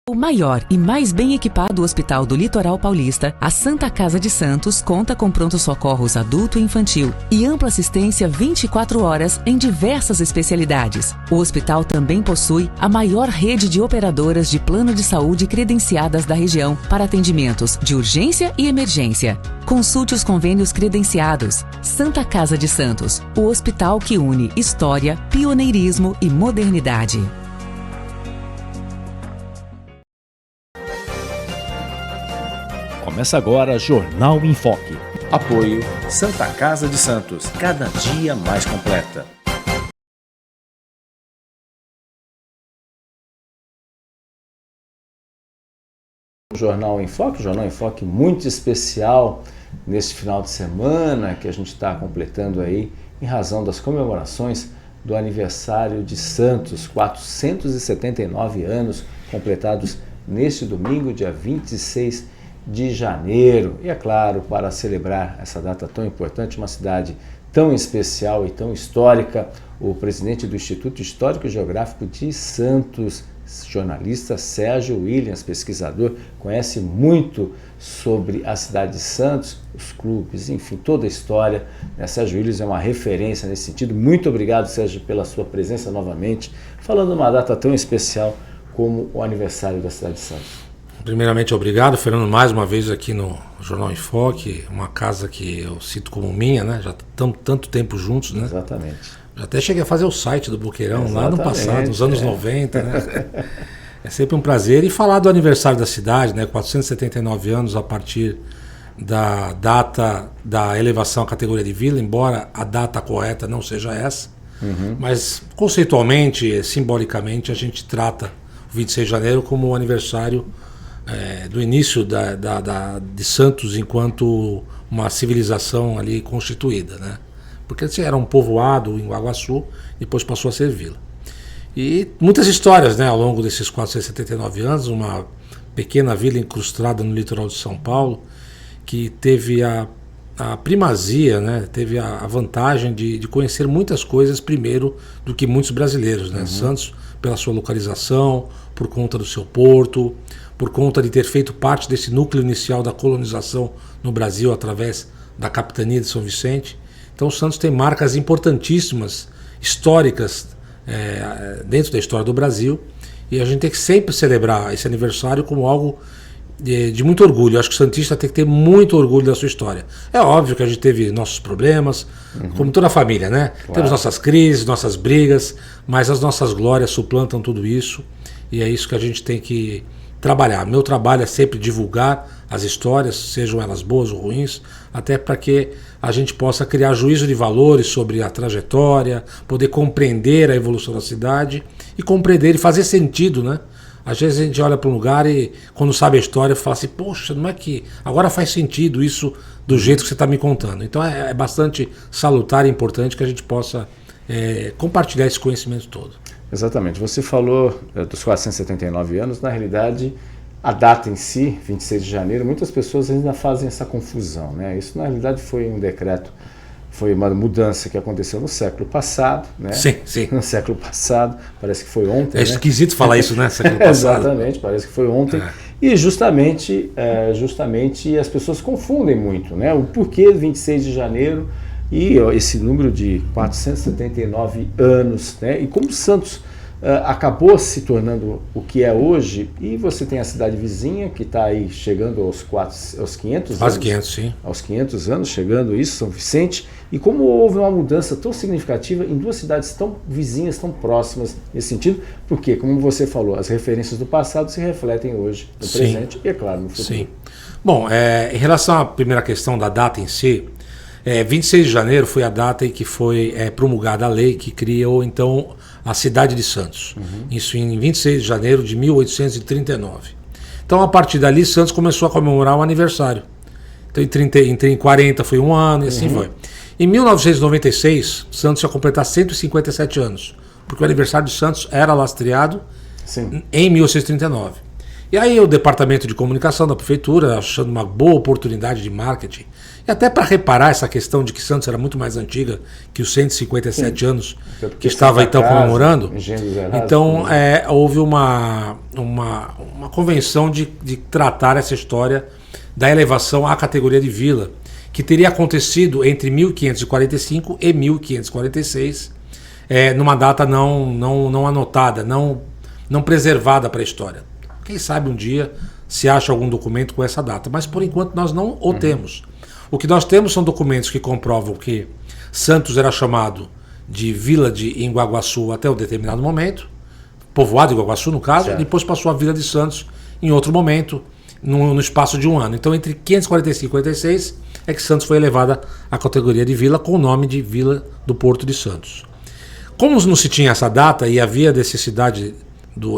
O maior e mais bem equipado hospital do Litoral Paulista, a Santa Casa de Santos conta com pronto-socorros adulto e infantil e ampla assistência 24 horas em diversas especialidades. O hospital também possui a maior rede de operadoras de plano de saúde credenciadas da região para atendimentos de urgência e emergência. Consulte os convênios credenciados. Santa Casa de Santos, o hospital que une história, pioneirismo e modernidade. Começa agora Jornal em Foque. Apoio Santa Casa de Santos, cada dia mais completa. Jornal em Foque muito especial neste final de semana que a gente está completando aí em razão das comemorações do aniversário de Santos, 479 anos completados neste domingo, dia 26 de janeiro. E é claro, para celebrar essa data tão importante, uma cidade tão especial e tão histórica, o presidente do Instituto Histórico e Geográfico de Santos, jornalista Sérgio Williams, pesquisador, conhece muito sobre a cidade de Santos, os clubes, enfim, toda a história. Sérgio Williams é uma referência nesse sentido. Muito obrigado, Sérgio, pela sua presença novamente, falando de uma data tão especial como o aniversário da cidade de Santos. Primeiramente, obrigado, Fernando, mais uma vez aqui no Jornal em Foque, uma casa que eu cito como minha, né? Já estamos tanto tempo juntos, né? Exatamente. Já até cheguei a fazer o site do Boqueirão lá no passado, nos anos 90, né? É sempre um prazer. E falar do aniversário da cidade, né? 479 anos a partir da data da elevação à categoria de vila, embora a data correta não seja essa, mas conceitualmente, simbolicamente, a gente trata o 26 de janeiro como o aniversário do início de Santos enquanto uma civilização ali constituída, né? Porque era um povoado em Guaguaçu, depois passou a ser vila. E muitas histórias, né, ao longo desses 479 anos, uma pequena vila incrustada no litoral de São Paulo, que teve a primazia, né, teve a vantagem de conhecer muitas coisas primeiro do que muitos brasileiros, né? Santos, pela sua localização, por conta do seu porto, por conta de ter feito parte desse núcleo inicial da colonização no Brasil através da capitania de São Vicente. Então, Santos tem marcas importantíssimas, históricas, dentro da história do Brasil, e a gente tem que sempre celebrar esse aniversário como algo de muito orgulho. Eu acho que o santista tem que ter muito orgulho da sua história. É óbvio que a gente teve nossos problemas, como toda a família, né? Claro. Temos nossas crises, nossas brigas, mas as nossas glórias suplantam tudo isso, e é isso que a gente tem que trabalhar. Meu trabalho é sempre divulgar as histórias, sejam elas boas ou ruins, até para que a gente possa criar juízo de valores sobre a trajetória, poder compreender a evolução da cidade e compreender e fazer sentido, né? Às vezes a gente olha para um lugar e, quando sabe a história, fala assim, poxa, não é que agora faz sentido isso do jeito que você está me contando. Então é bastante salutar e importante que a gente possa compartilhar esse conhecimento todo. Exatamente. Você falou dos 479 anos, na realidade, a data em si, 26 de janeiro, muitas pessoas ainda fazem essa confusão, né? Isso, na realidade, foi um decreto, foi uma mudança que aconteceu no século passado, né? Sim, sim. No século passado, parece que foi ontem. É esquisito falar isso, né? Século passado. Exatamente, parece que foi ontem. E justamente as pessoas confundem muito, né? O porquê 26 de janeiro e esse número de 479 anos, né? E como Santos acabou se tornando o que é hoje, e você tem a cidade vizinha que está aí chegando aos 500 Quase anos. 500, sim. Aos 500 anos, chegando isso, São Vicente, e como houve uma mudança tão significativa em duas cidades tão vizinhas, tão próximas nesse sentido, porque, como você falou, as referências do passado se refletem hoje no presente e, é claro, no futuro. Sim. Bom, em relação à primeira questão da data em si, 26 de janeiro foi a data em que foi promulgada a lei que criou, então, a cidade de Santos. Isso em 26 de janeiro de 1839. Então, a partir dali, Santos começou a comemorar o aniversário. Então, em 40 foi um ano e assim foi. Em 1996, Santos ia completar 157 anos, porque o aniversário de Santos era lastreado em 1839. E aí o departamento de comunicação da prefeitura, achando uma boa oportunidade de marketing, e até para reparar essa questão de que Santos era muito mais antiga que os 157 anos que estava então comemorando, então houve uma convenção de tratar essa história da elevação à categoria de vila, que teria acontecido entre 1545 e 1546, numa data não anotada, não preservada para a história. Quem sabe um dia se acha algum documento com essa data, mas por enquanto nós não o temos. O que nós temos são documentos que comprovam que Santos era chamado de Vila de Iguaçu até um determinado momento, povoado de Iguaçu no caso, e depois passou a Vila de Santos em outro momento, no espaço de um ano. Então entre 545 e 56 é que Santos foi elevada à categoria de vila com o nome de Vila do Porto de Santos. Como não se tinha essa data e havia necessidade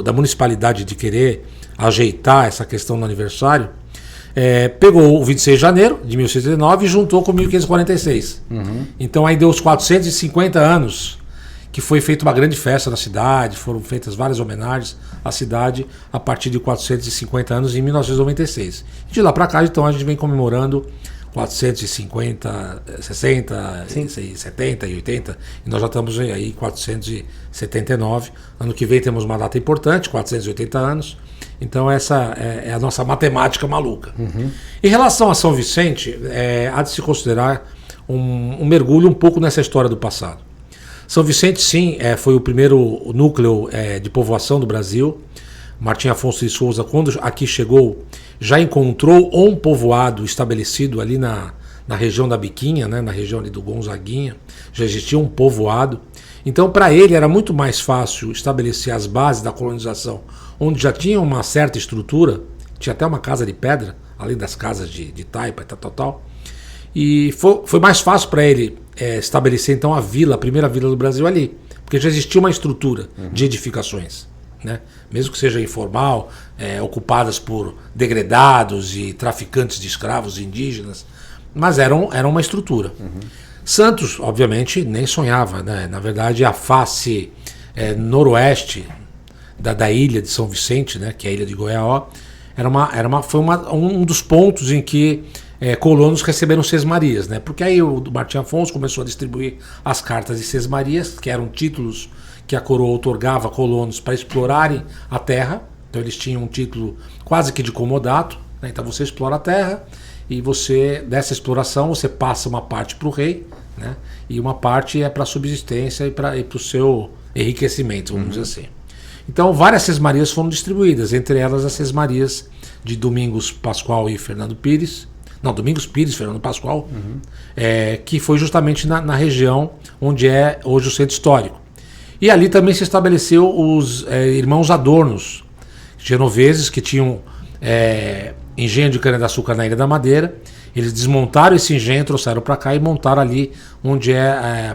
da municipalidade de querer ajeitar essa questão do aniversário, pegou o 26 de janeiro de 1609 e juntou com 1546. Então aí deu os 450 anos que foi feita uma grande festa na cidade, foram feitas várias homenagens à cidade a partir de 450 anos em 1996. De lá para cá, então, a gente vem comemorando 450, 60, 70 e 80, e nós já estamos aí em 479. Ano que vem temos uma data importante, 480 anos. Então essa é a nossa matemática maluca. Em relação a São Vicente, há de se considerar um mergulho um pouco nessa história do passado. São Vicente, sim, foi o primeiro núcleo de povoação do Brasil. Martim Afonso de Souza, quando aqui chegou, já encontrou um povoado estabelecido ali na região da Biquinha, né, na região ali do Gonzaguinha. Já existia um povoado. Então, para ele, era muito mais fácil estabelecer as bases da colonização, onde já tinha uma certa estrutura, tinha até uma casa de pedra, além das casas de taipa e tal. E foi mais fácil para ele estabelecer então a primeira vila do Brasil ali, porque já existia uma estrutura de edificações, né? Mesmo que seja informal, ocupadas por degredados e traficantes de escravos indígenas, mas era uma estrutura. Santos, obviamente, nem sonhava, né? Na verdade, a face noroeste da ilha de São Vicente, né, que é a ilha de Goiaó, foi um dos pontos em que colonos receberam sesmarias, né? Porque aí o Martim Afonso começou a distribuir as cartas de sesmarias, que eram títulos que a coroa outorgava a colonos para explorarem a terra. Então eles tinham um título quase que de comodato, né? Então você explora a terra e dessa exploração você passa uma parte para o rei, né? E uma parte é para a subsistência e para o seu enriquecimento, vamos dizer assim. Então várias sesmarias foram distribuídas, entre elas as sesmarias de Domingos Pascoal e Fernando Pires. Não, Domingos Pires, Fernando Pascoal, que foi justamente na região onde é hoje o centro histórico. E ali também se estabeleceu os irmãos Adornos, genoveses, que tinham engenho de cana-de-açúcar na Ilha da Madeira. Eles desmontaram esse engenho, trouxeram para cá e montaram ali onde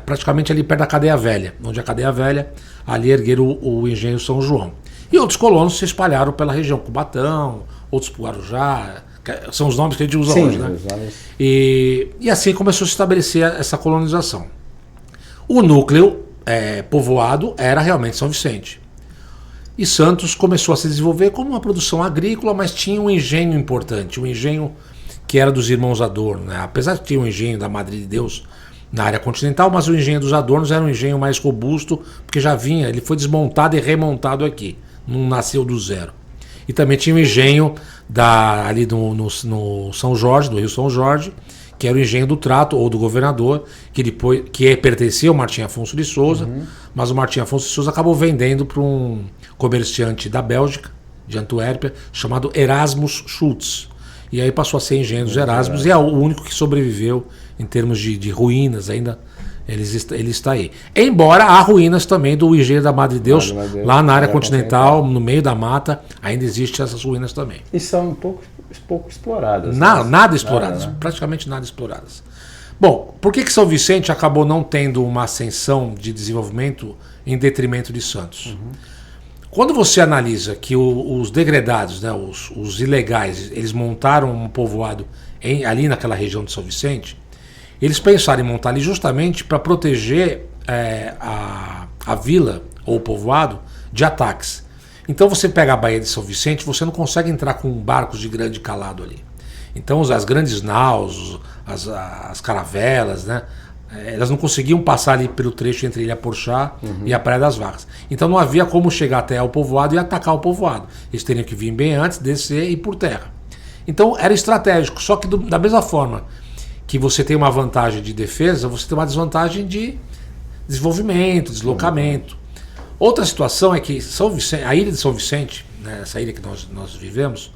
praticamente ali perto da Cadeia Velha. Onde é a Cadeia Velha, ali ergueram o engenho São João. E outros colonos se espalharam pela região, Cubatão, outros para o Guarujá. São os nomes que a gente usa hoje, né? E assim começou a se estabelecer essa colonização. O núcleo povoado era realmente São Vicente. E Santos começou a se desenvolver como uma produção agrícola, mas tinha um engenho importante, um engenho que era dos irmãos Adorno, né? Apesar de ter um engenho da Madre de Deus na área continental, mas o engenho dos Adornos era um engenho mais robusto, porque ele foi desmontado e remontado aqui, não nasceu do zero. E também tinha o engenho ali no São Jorge, do Rio São Jorge, que era o engenho do Trato ou do governador, que pertencia ao Martim Afonso de Souza, mas o Martim Afonso de Souza acabou vendendo para um comerciante da Bélgica, de Antuérpia, chamado Erasmus Schultz. E aí passou a ser engenho dos Erasmus, e é o único que sobreviveu em termos de ruínas ainda. Ele está aí. Embora há ruínas também do engenho da Madre de Deus, lá na área continental, no meio da mata, ainda existem essas ruínas também. E são pouco exploradas. Nada exploradas, praticamente nada exploradas. Bom, por que São Vicente acabou não tendo uma ascensão de desenvolvimento em detrimento de Santos? Quando você analisa que os degredados, né, os ilegais, eles montaram um povoado ali naquela região de São Vicente, eles pensaram em montar ali justamente para proteger a vila ou o povoado de ataques. Então você pega a Baía de São Vicente, você não consegue entrar com barcos de grande calado ali. Então as grandes naus, as caravelas, né, elas não conseguiam passar ali pelo trecho entre Ilha Porchá e a Praia das Vacas. Então não havia como chegar até o povoado e atacar o povoado. Eles teriam que vir bem antes, descer e ir por terra. Então era estratégico, só que da mesma forma que você tem uma vantagem de defesa, você tem uma desvantagem de desenvolvimento, deslocamento. Outra situação é que a ilha de São Vicente, né, essa ilha que nós vivemos,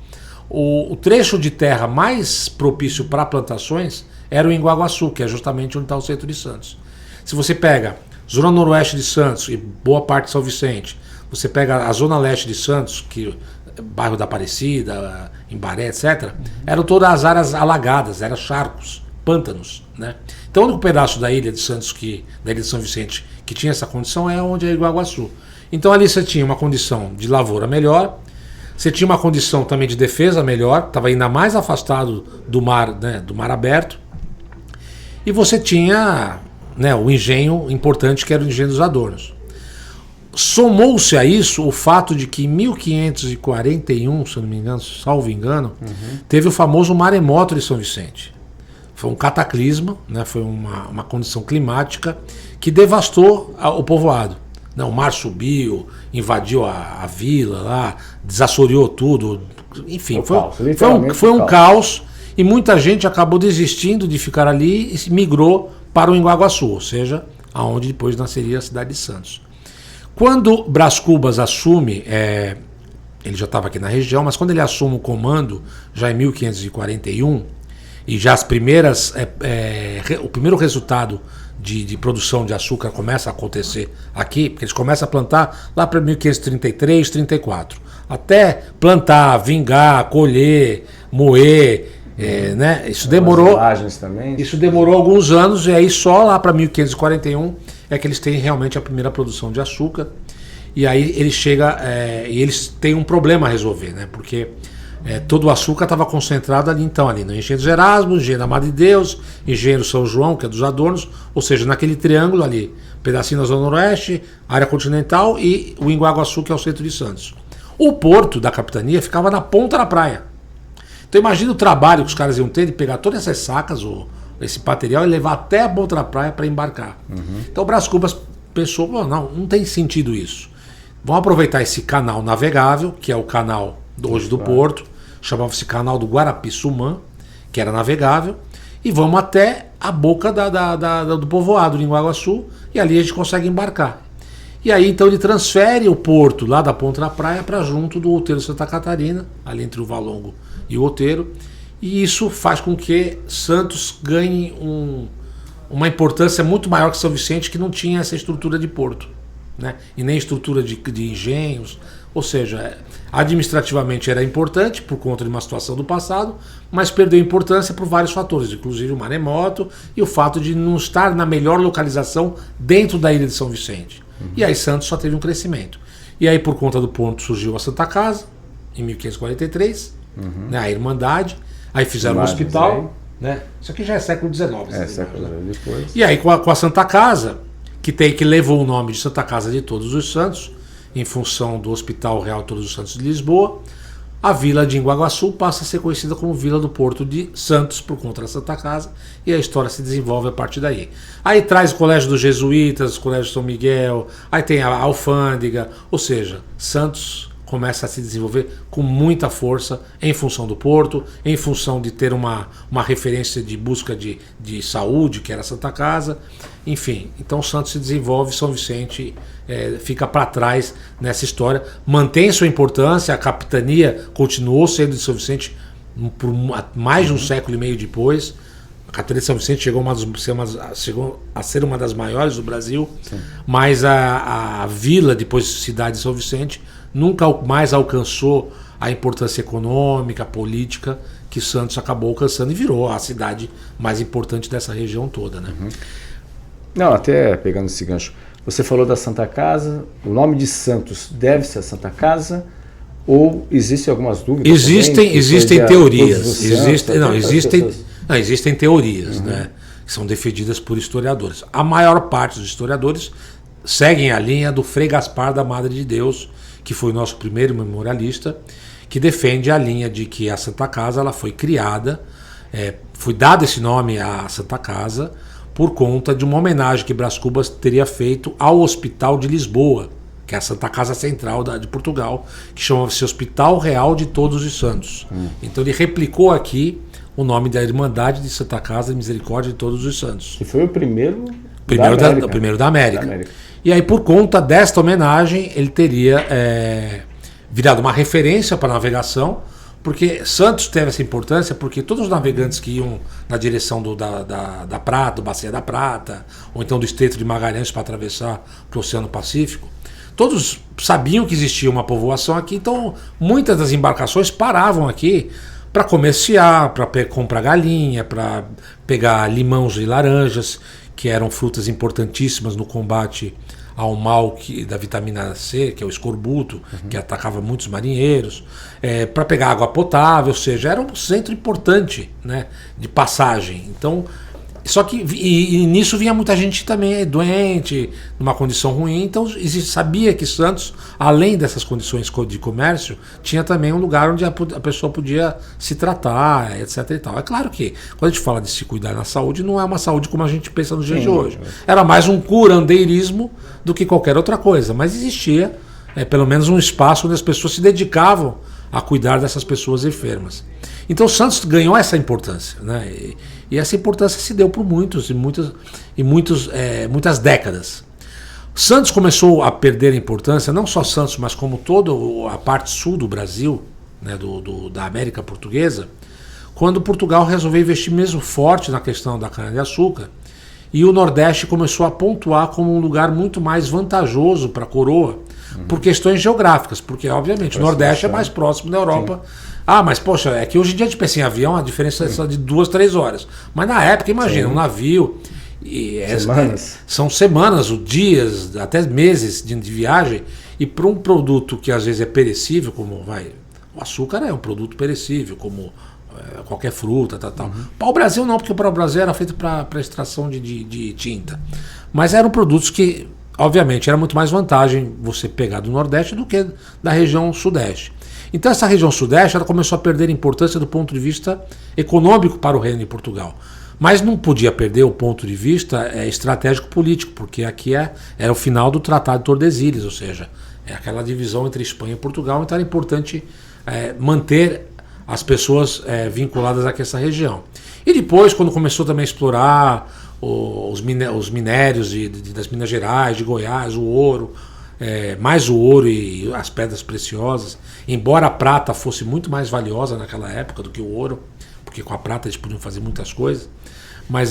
o trecho de terra mais propício para plantações era o Enguaguaçu, que é justamente onde está o centro de Santos. Se você pega zona noroeste de Santos e boa parte de São Vicente, você pega a zona leste de Santos, que bairro da Aparecida, Embaré, etc., eram todas as áreas alagadas, eram charcos, pântanos, né? Então o único pedaço da ilha de Santos, da ilha de São Vicente, que tinha essa condição é onde é Enguaguaçu. Então ali você tinha uma condição de lavoura melhor, você tinha uma condição também de defesa melhor, estava ainda mais afastado do mar, né, do mar aberto, e você tinha, né, o engenho importante que era o engenho dos Adornos. Somou-se a isso o fato de que em 1541, se eu não me engano, salvo engano, teve o famoso maremoto de São Vicente. Foi um cataclisma, né, foi uma condição climática que devastou o povoado. O mar subiu, invadiu a vila lá, desassoreou tudo, enfim, foi um caos e muita gente acabou desistindo de ficar ali e migrou para o Enguaguaçu, ou seja, aonde depois nasceria a cidade de Santos. Quando Brás Cubas assume, ele já estava aqui na região, mas quando ele assume o comando, já em 1541, e já as primeiras, o primeiro resultado de produção de açúcar começa a acontecer aqui, porque eles começam a plantar lá para 1533, 34. Até plantar, vingar, colher, moer, né? Isso demorou alguns anos, e aí só lá para 1541 é que eles têm realmente a primeira produção de açúcar. E aí ele chega, e eles têm um problema a resolver, né? Porque todo o açúcar estava concentrado ali no Engenho dos Erasmos, Engenho da Madre de Deus, Engenho do São João, que é dos Adornos, ou seja, naquele triângulo ali, pedacinho da Zona Noroeste, área continental e o Enguaguaçu, que é o centro de Santos. O porto da capitania ficava na ponta da praia. Então imagina o trabalho que os caras iam ter de pegar todas essas sacas, esse material, e levar até a ponta da praia para embarcar. Então o Brás Cubas pensou, não tem sentido isso. Vamos aproveitar esse canal navegável, que é o canal hoje do porto, chamava-se Canal do Guarapissumã, que era navegável, e vamos até a boca do povoado de Enguaguaçu, e ali a gente consegue embarcar. E aí então ele transfere o porto lá da ponta da praia para junto do Outeiro Santa Catarina, ali entre o Valongo e o Outeiro, e isso faz com que Santos ganhe uma importância muito maior que São Vicente, que não tinha essa estrutura de porto, né? E nem estrutura de engenhos. Ou seja, administrativamente era importante por conta de uma situação do passado, mas perdeu importância por vários fatores, inclusive o maremoto e o fato de não estar na melhor localização dentro da ilha de São Vicente. E aí Santos só teve um crescimento. E aí por conta do ponto surgiu a Santa Casa, em 1543, né, a Irmandade, aí fizeram um hospital, né? Isso aqui já é século XIX. Século depois. E aí com a Santa Casa, que levou o nome de Santa Casa de Todos os Santos, em função do Hospital Real Todos os Santos de Lisboa, a vila de Enguaguaçu passa a ser conhecida como Vila do Porto de Santos por conta da Santa Casa, e a história se desenvolve a partir daí. Aí traz o Colégio dos Jesuítas, o Colégio São Miguel, aí tem a Alfândega, ou seja, Santos começa a se desenvolver com muita força em função do porto, em função de ter uma referência de busca de saúde, que era a Santa Casa, enfim. Então Santos se desenvolve, São Vicente fica para trás nessa história, mantém sua importância, a capitania continuou sendo de São Vicente por mais de um século e meio depois. A capitania de São Vicente chegou a ser uma das maiores do Brasil. Sim. Mas a vila, depois cidade de São Vicente, nunca mais alcançou a importância econômica, política que Santos acabou alcançando e virou a cidade mais importante dessa região toda, né? Não, até pegando esse gancho, você falou da Santa Casa, o nome de Santos deve-se à Santa Casa ou existem algumas dúvidas? Existem teorias. Existem teorias, né, que são defendidas por historiadores. A maior parte dos historiadores seguem a linha do Frei Gaspar da Madre de Deus, que foi o nosso primeiro memorialista, que defende a linha de que a Santa Casa ela foi criada, foi dado esse nome à Santa Casa por conta de uma homenagem que Brás Cubas teria feito ao Hospital de Lisboa, que é a Santa Casa Central de Portugal, que chamava-se Hospital Real de Todos os Santos. Então ele replicou aqui o nome da Irmandade de Santa Casa de Misericórdia de Todos os Santos. Que foi o primeiro da América. E aí, por conta desta homenagem, ele teria virado uma referência para a navegação, porque Santos teve essa importância porque todos os navegantes que iam na direção da Prata, do Bacia da Prata, ou então do Estreito de Magalhães para atravessar para o Oceano Pacífico, todos sabiam que existia uma povoação aqui, então muitas das embarcações paravam aqui para comerciar, para comprar galinha, para pegar limões e laranjas, que eram frutas importantíssimas no combate ao mal da vitamina C, que é o escorbuto, que atacava muitos marinheiros, para pegar água potável, ou seja, era um centro importante, né, de passagem. Então, só que e nisso vinha muita gente também doente, numa condição ruim, então sabia que Santos, além dessas condições de comércio, tinha também um lugar onde a pessoa podia se tratar, etc. e tal. É claro que, quando a gente fala de se cuidar na saúde, não é uma saúde como a gente pensa nos dias de hoje. Era mais um curandeirismo do que qualquer outra coisa, mas existia pelo menos um espaço onde as pessoas se dedicavam a cuidar dessas pessoas enfermas. Então Santos ganhou essa importância, né? E essa importância se deu por muitas décadas. Santos começou a perder a importância, não só Santos, mas como toda a parte sul do Brasil, né, da América Portuguesa, quando Portugal resolveu investir mesmo forte na questão da cana-de-açúcar, e o Nordeste começou a pontuar como um lugar muito mais vantajoso para a coroa, por questões geográficas, porque obviamente o Nordeste é mais próximo da Europa. Sim. Mas poxa, é que hoje em dia a gente pensa em avião, a diferença é só de 2-3 horas. Mas na época, imagina, um navio, são semanas, dias, até meses de viagem, e para um produto que às vezes é perecível, como o açúcar é um produto perecível, como qualquer fruta, tal. Para o Brasil não, porque para o Brasil era feito para extração de tinta. Mas eram produtos que, obviamente, era muito mais vantagem você pegar do Nordeste do que da região Sudeste. Então essa região Sudeste ela começou a perder importância do ponto de vista econômico para o Reino de Portugal. Mas não podia perder o ponto de vista estratégico político, porque aqui era o final do Tratado de Tordesilhas, ou seja, é aquela divisão entre Espanha e Portugal, então era importante manter as pessoas vinculadas a essa região. E depois, quando começou também a explorar os minérios das Minas Gerais, de Goiás, o ouro, mais o ouro e as pedras preciosas, embora a prata fosse muito mais valiosa naquela época do que o ouro, porque com a prata eles podiam fazer muitas coisas, mas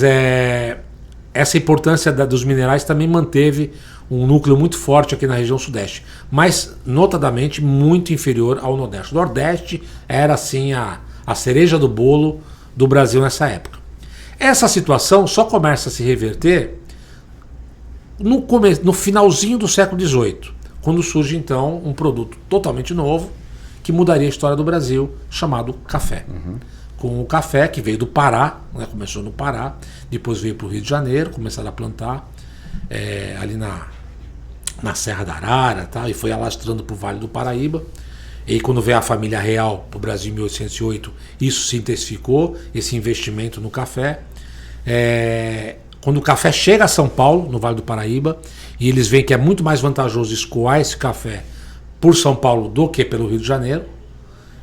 essa importância dos minerais também manteve um núcleo muito forte aqui na região Sudeste, mas notadamente muito inferior ao Nordeste. O Nordeste era assim a cereja do bolo do Brasil nessa época. Essa situação só começa a se reverter no finalzinho do século XVIII, quando surge então um produto totalmente novo que mudaria a história do Brasil, chamado café. Com o café que veio do Pará, né, começou no Pará, depois veio para o Rio de Janeiro, começaram a plantar ali na Serra da Arara, tá, e foi alastrando para o Vale do Paraíba. E aí, quando veio a família real para o Brasil em 1808, isso se intensificou, esse investimento no café. Quando o café chega a São Paulo, no Vale do Paraíba, e eles veem que é muito mais vantajoso escoar esse café por São Paulo do que pelo Rio de Janeiro,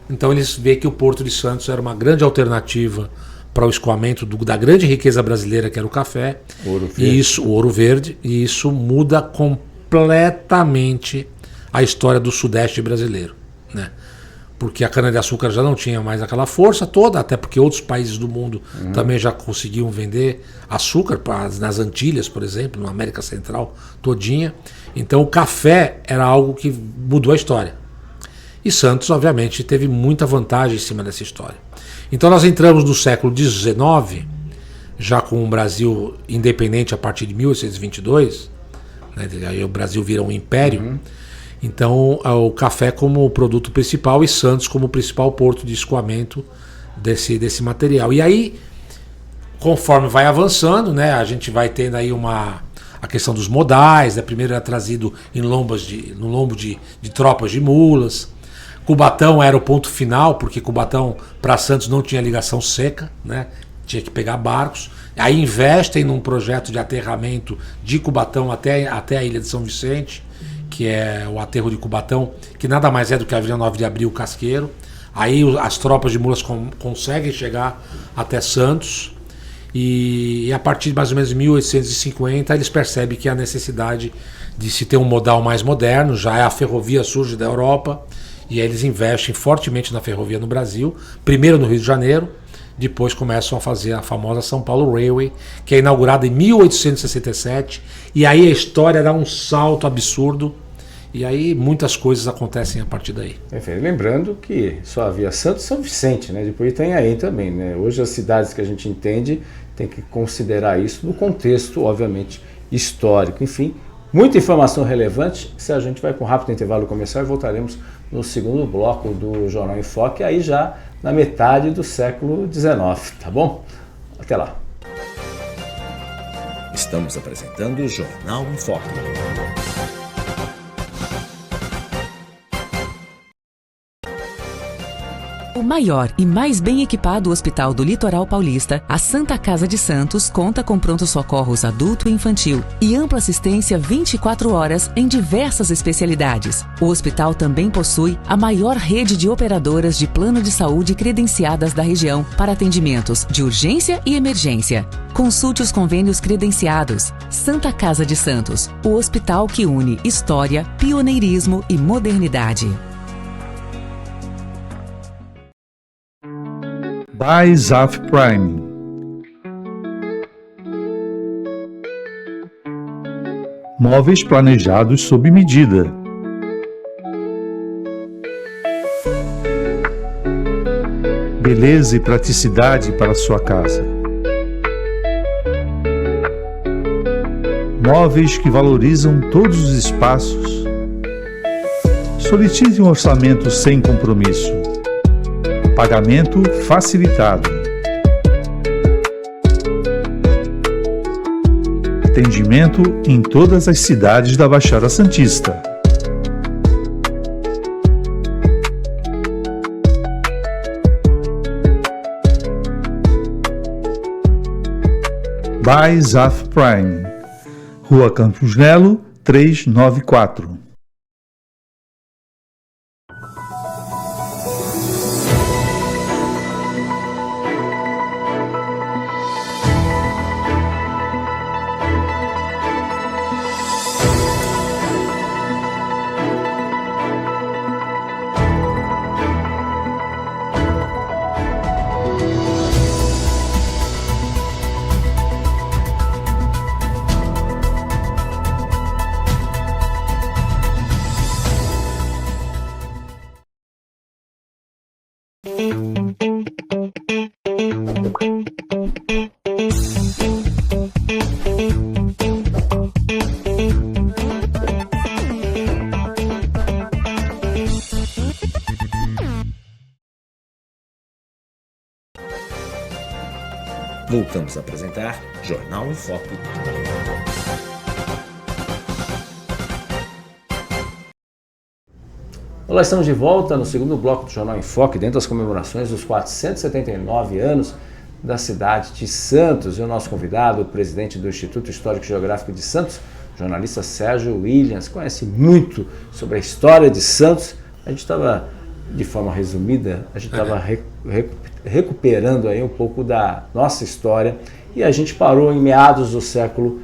então eles veem que o Porto de Santos era uma grande alternativa para o escoamento da grande riqueza brasileira, que era o café, o ouro verde, e isso muda completamente a história do Sudeste brasileiro, né? Porque a cana-de-açúcar já não tinha mais aquela força toda, até porque outros países do mundo também já conseguiam vender açúcar, nas Antilhas, por exemplo, na América Central todinha. Então o café era algo que mudou a história. E Santos, obviamente, teve muita vantagem em cima dessa história. Então nós entramos no século XIX, já com o Brasil independente a partir de 1822, né, aí o Brasil vira um império. Então, o café como produto principal e Santos como principal porto de escoamento desse material. E aí, conforme vai avançando, né, a gente vai tendo aí a questão dos modais, né? Primeiro era trazido no lombo de tropas de mulas. Cubatão era o ponto final, porque Cubatão para Santos não tinha ligação seca, né? Tinha que pegar barcos. Aí investem num projeto de aterramento de Cubatão até a ilha de São Vicente, que é o aterro de Cubatão, que nada mais é do que a Avenida 9 de Abril, Casqueiro. Aí as tropas de mulas conseguem chegar até Santos. E a partir de mais ou menos 1850 eles percebem que há necessidade de se ter um modal mais moderno. Já a ferrovia surge da Europa e aí eles investem fortemente na ferrovia no Brasil, primeiro no Rio de Janeiro, depois começam a fazer a famosa São Paulo Railway, que é inaugurada em 1867, e aí a história dá um salto absurdo, e aí muitas coisas acontecem a partir daí. Lembrando que só havia Santos e São Vicente, né? Depois tem aí também, né? Hoje as cidades que a gente entende tem que considerar isso no contexto, obviamente, histórico. Enfim, muita informação relevante. Se a gente vai com um rápido intervalo comercial e voltaremos no segundo bloco do Jornal em Foque, aí já na metade do século XIX, tá bom? Até lá. Estamos apresentando o Jornal em Foque. O maior e mais bem equipado hospital do Litoral Paulista, a Santa Casa de Santos, conta com pronto-socorros adulto e infantil e ampla assistência 24 horas em diversas especialidades. O hospital também possui a maior rede de operadoras de plano de saúde credenciadas da região para atendimentos de urgência e emergência. Consulte os convênios credenciados. Santa Casa de Santos, o hospital que une história, pioneirismo e modernidade. By Zaf Prime. Móveis planejados sob medida. Beleza e praticidade para sua casa. Móveis que valorizam todos os espaços. Solicite um orçamento sem compromisso. Pagamento facilitado. Atendimento em todas as cidades da Baixada Santista. By Zaf Prime, Rua Campos Nelo, 394. Voltamos a apresentar Jornal em Foque. Olá, estamos de volta no segundo bloco do Jornal em Foque, dentro das comemorações dos 479 anos da cidade de Santos. E o nosso convidado, o presidente do Instituto Histórico e Geográfico de Santos, o jornalista Sérgio Williams, conhece muito sobre a história de Santos. A gente estava, de forma resumida, a gente estava recuperando aí um pouco da nossa história e a gente parou em meados do século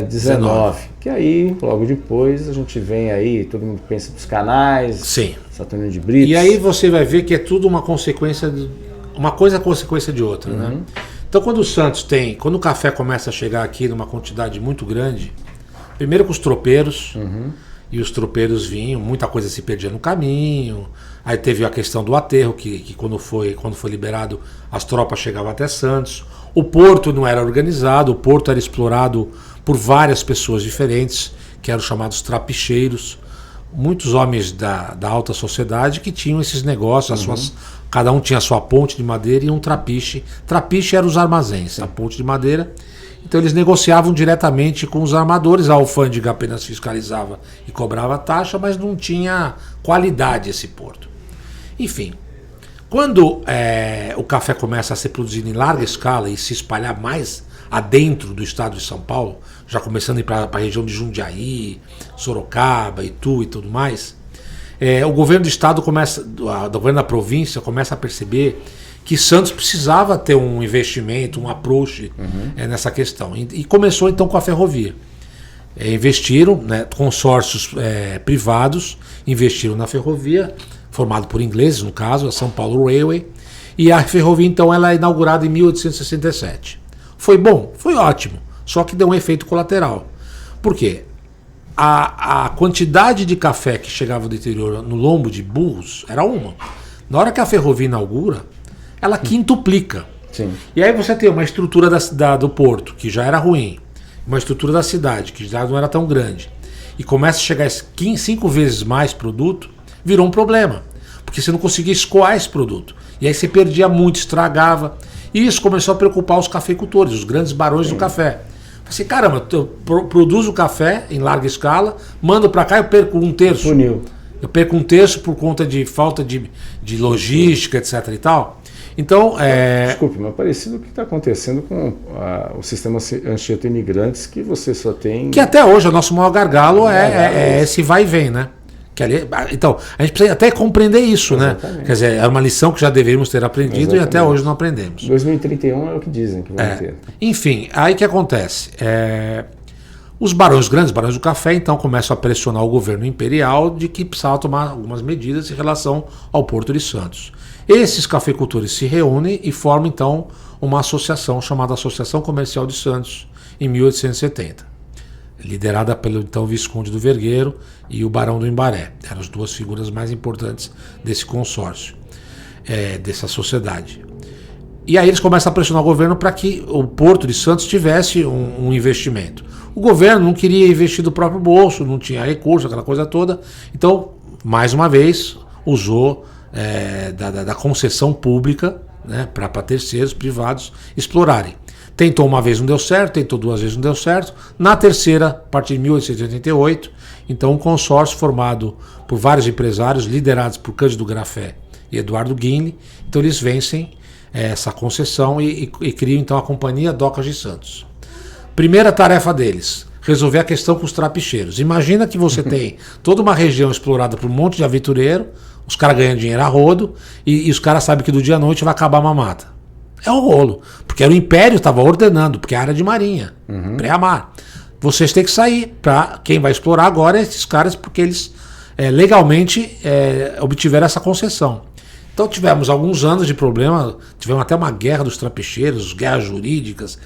XIX, que aí logo depois a gente vem aí, todo mundo pensa nos canais, sim, Saturnino de Brito. E aí você vai ver que é tudo uma consequência, uma coisa é consequência de outra, né? Então quando o café começa a chegar aqui numa quantidade muito grande, primeiro com os tropeiros, e os tropeiros vinham, muita coisa se perdia no caminho. Aí teve a questão do aterro, que quando foi liberado, as tropas chegavam até Santos. O porto não era organizado, o porto era explorado por várias pessoas diferentes, que eram chamados trapicheiros. Muitos homens da alta sociedade que tinham esses negócios, cada um tinha a sua ponte de madeira e um trapiche. Trapiche eram os armazéns, a ponte de madeira. Então eles negociavam diretamente com os armadores, a alfândega apenas fiscalizava e cobrava taxa, mas não tinha qualidade esse porto. Enfim, quando o café começa a ser produzido em larga escala e se espalhar mais adentro do estado de São Paulo, já começando a ir para a região de Jundiaí, Sorocaba, Itu e tudo mais, o governo do estado o governo da província começa a perceber que Santos precisava ter um investimento, um approach nessa questão. E começou então com a ferrovia. Investiram, né, consórcios privados, investiram na ferrovia, formado por ingleses, no caso, a São Paulo Railway, e a ferrovia então ela é inaugurada em 1867. Foi bom? Foi ótimo, só que deu um efeito colateral. Por quê? A quantidade de café que chegava do interior no lombo de burros era uma. Na hora que a ferrovia inaugura, ela quintuplica. Sim. E aí você tem uma estrutura do porto, que já era ruim, uma estrutura da cidade, que já não era tão grande, e começa a chegar 5 vezes mais produto, virou um problema, porque você não conseguia escoar esse produto. E aí você perdia muito, estragava. E isso começou a preocupar os cafeicultores, os grandes barões do café. Assim, caramba, eu produzo café em larga escala, mando para cá e eu perco um terço. Funil. Eu perco um terço por conta de falta de logística, etc. e tal. Então, Desculpe, mas parecido com o que está acontecendo com o sistema Anchieta Imigrantes, que você só tem... Que até hoje o nosso maior gargalo é esse vai e vem, né? Então, a gente precisa até compreender isso, Exatamente. Né? Quer dizer, é uma lição que já deveríamos ter aprendido. Exatamente. E até hoje não aprendemos. 2031 é o que dizem que vai ter. Enfim, aí que acontece? Os grandes barões do café, então, começam a pressionar o governo imperial de que precisava tomar algumas medidas em relação ao Porto de Santos. Esses cafeicultores se reúnem e formam, então, uma associação chamada Associação Comercial de Santos, em 1870. Liderada pelo então Visconde do Vergueiro e o Barão do Imbaré. Eram as duas figuras mais importantes desse consórcio, dessa sociedade. E aí eles começam a pressionar o governo para que o Porto de Santos tivesse um investimento. O governo não queria investir do próprio bolso, não tinha recurso, aquela coisa toda. Então, mais uma vez, usou da concessão pública, né, para terceiros privados explorarem. Tentou uma vez, não deu certo, tentou 2 vezes, não deu certo. Na terceira, a partir de 1888, então um consórcio formado por vários empresários, liderados por Cândido Grafé e Eduardo Guinle. Então eles vencem essa concessão e criam então a Companhia Docas de Santos. Primeira tarefa deles, resolver a questão com os trapicheiros. Imagina que você tem toda uma região explorada por um monte de aventureiro, os caras ganham dinheiro a rodo e os caras sabem que do dia à noite vai acabar a mamata. É um rolo, porque era o Império estava ordenando, porque é área de marinha, pré-mar. Vocês têm que sair, para quem vai explorar agora é esses caras, porque eles legalmente obtiveram essa concessão. Então tivemos alguns anos de problema, tivemos até uma guerra dos trapicheiros, guerras jurídicas,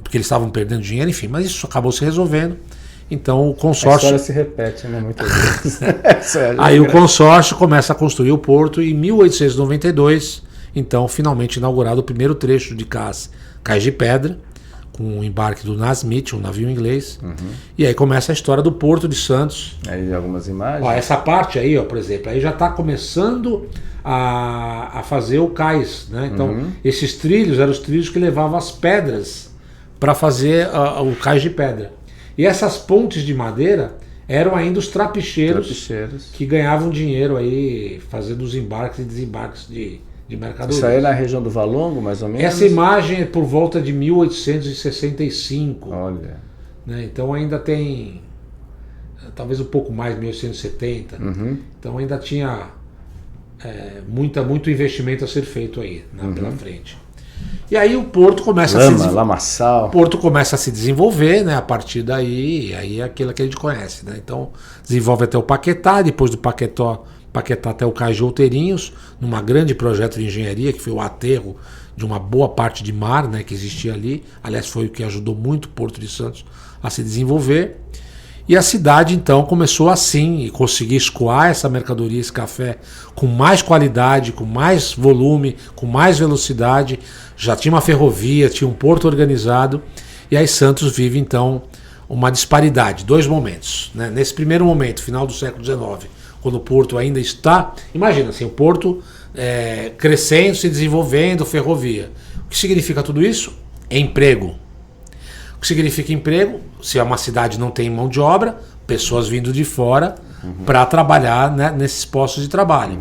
porque eles estavam perdendo dinheiro, enfim, mas isso acabou se resolvendo. Então o consórcio... A história se repete, né, muitas vezes. Aí o consórcio começa a construir o porto em 1892, então finalmente inaugurado o primeiro trecho de Cais de Pedra, com o embarque do Nasmith, um navio inglês. E aí começa a história do Porto de Santos. Aí algumas imagens. Ó, essa parte aí, ó, por exemplo, aí já está começando a fazer o cais, né? Então esses trilhos eram os trilhos que levavam as pedras para fazer o cais de pedra. E essas pontes de madeira eram ainda os trapicheiros que ganhavam dinheiro aí fazendo os embarques e desembarques de mercadorias. Isso aí é na região do Valongo, mais ou menos? Essa imagem é por volta de 1865. Olha. Né? Então ainda tem talvez um pouco mais, 1870. Então ainda tinha muito investimento a ser feito aí, né, pela frente. E aí o porto começa lamaçal. O porto começa a se desenvolver, né, a partir daí, e aí é aquilo que a gente conhece, né? Então desenvolve até o Paquetá, depois do Paquetá até o Cais de Outeirinhos, numa grande projeto de engenharia, que foi o aterro de uma boa parte de mar, né, que existia ali. Aliás, foi o que ajudou muito o Porto de Santos a se desenvolver. E a cidade, então, começou assim, e conseguir escoar essa mercadoria, esse café, com mais qualidade, com mais volume, com mais velocidade. Já tinha uma ferrovia, tinha um porto organizado. E aí Santos vive, então, uma disparidade, 2 momentos. Né? Nesse primeiro momento, final do século XIX, quando o porto ainda está... Imagina, assim, o porto crescendo, se desenvolvendo, ferrovia. O que significa tudo isso? Emprego. que significa emprego. Se uma cidade não tem mão de obra, pessoas vindo de fora para trabalhar, né, nesses postos de trabalho.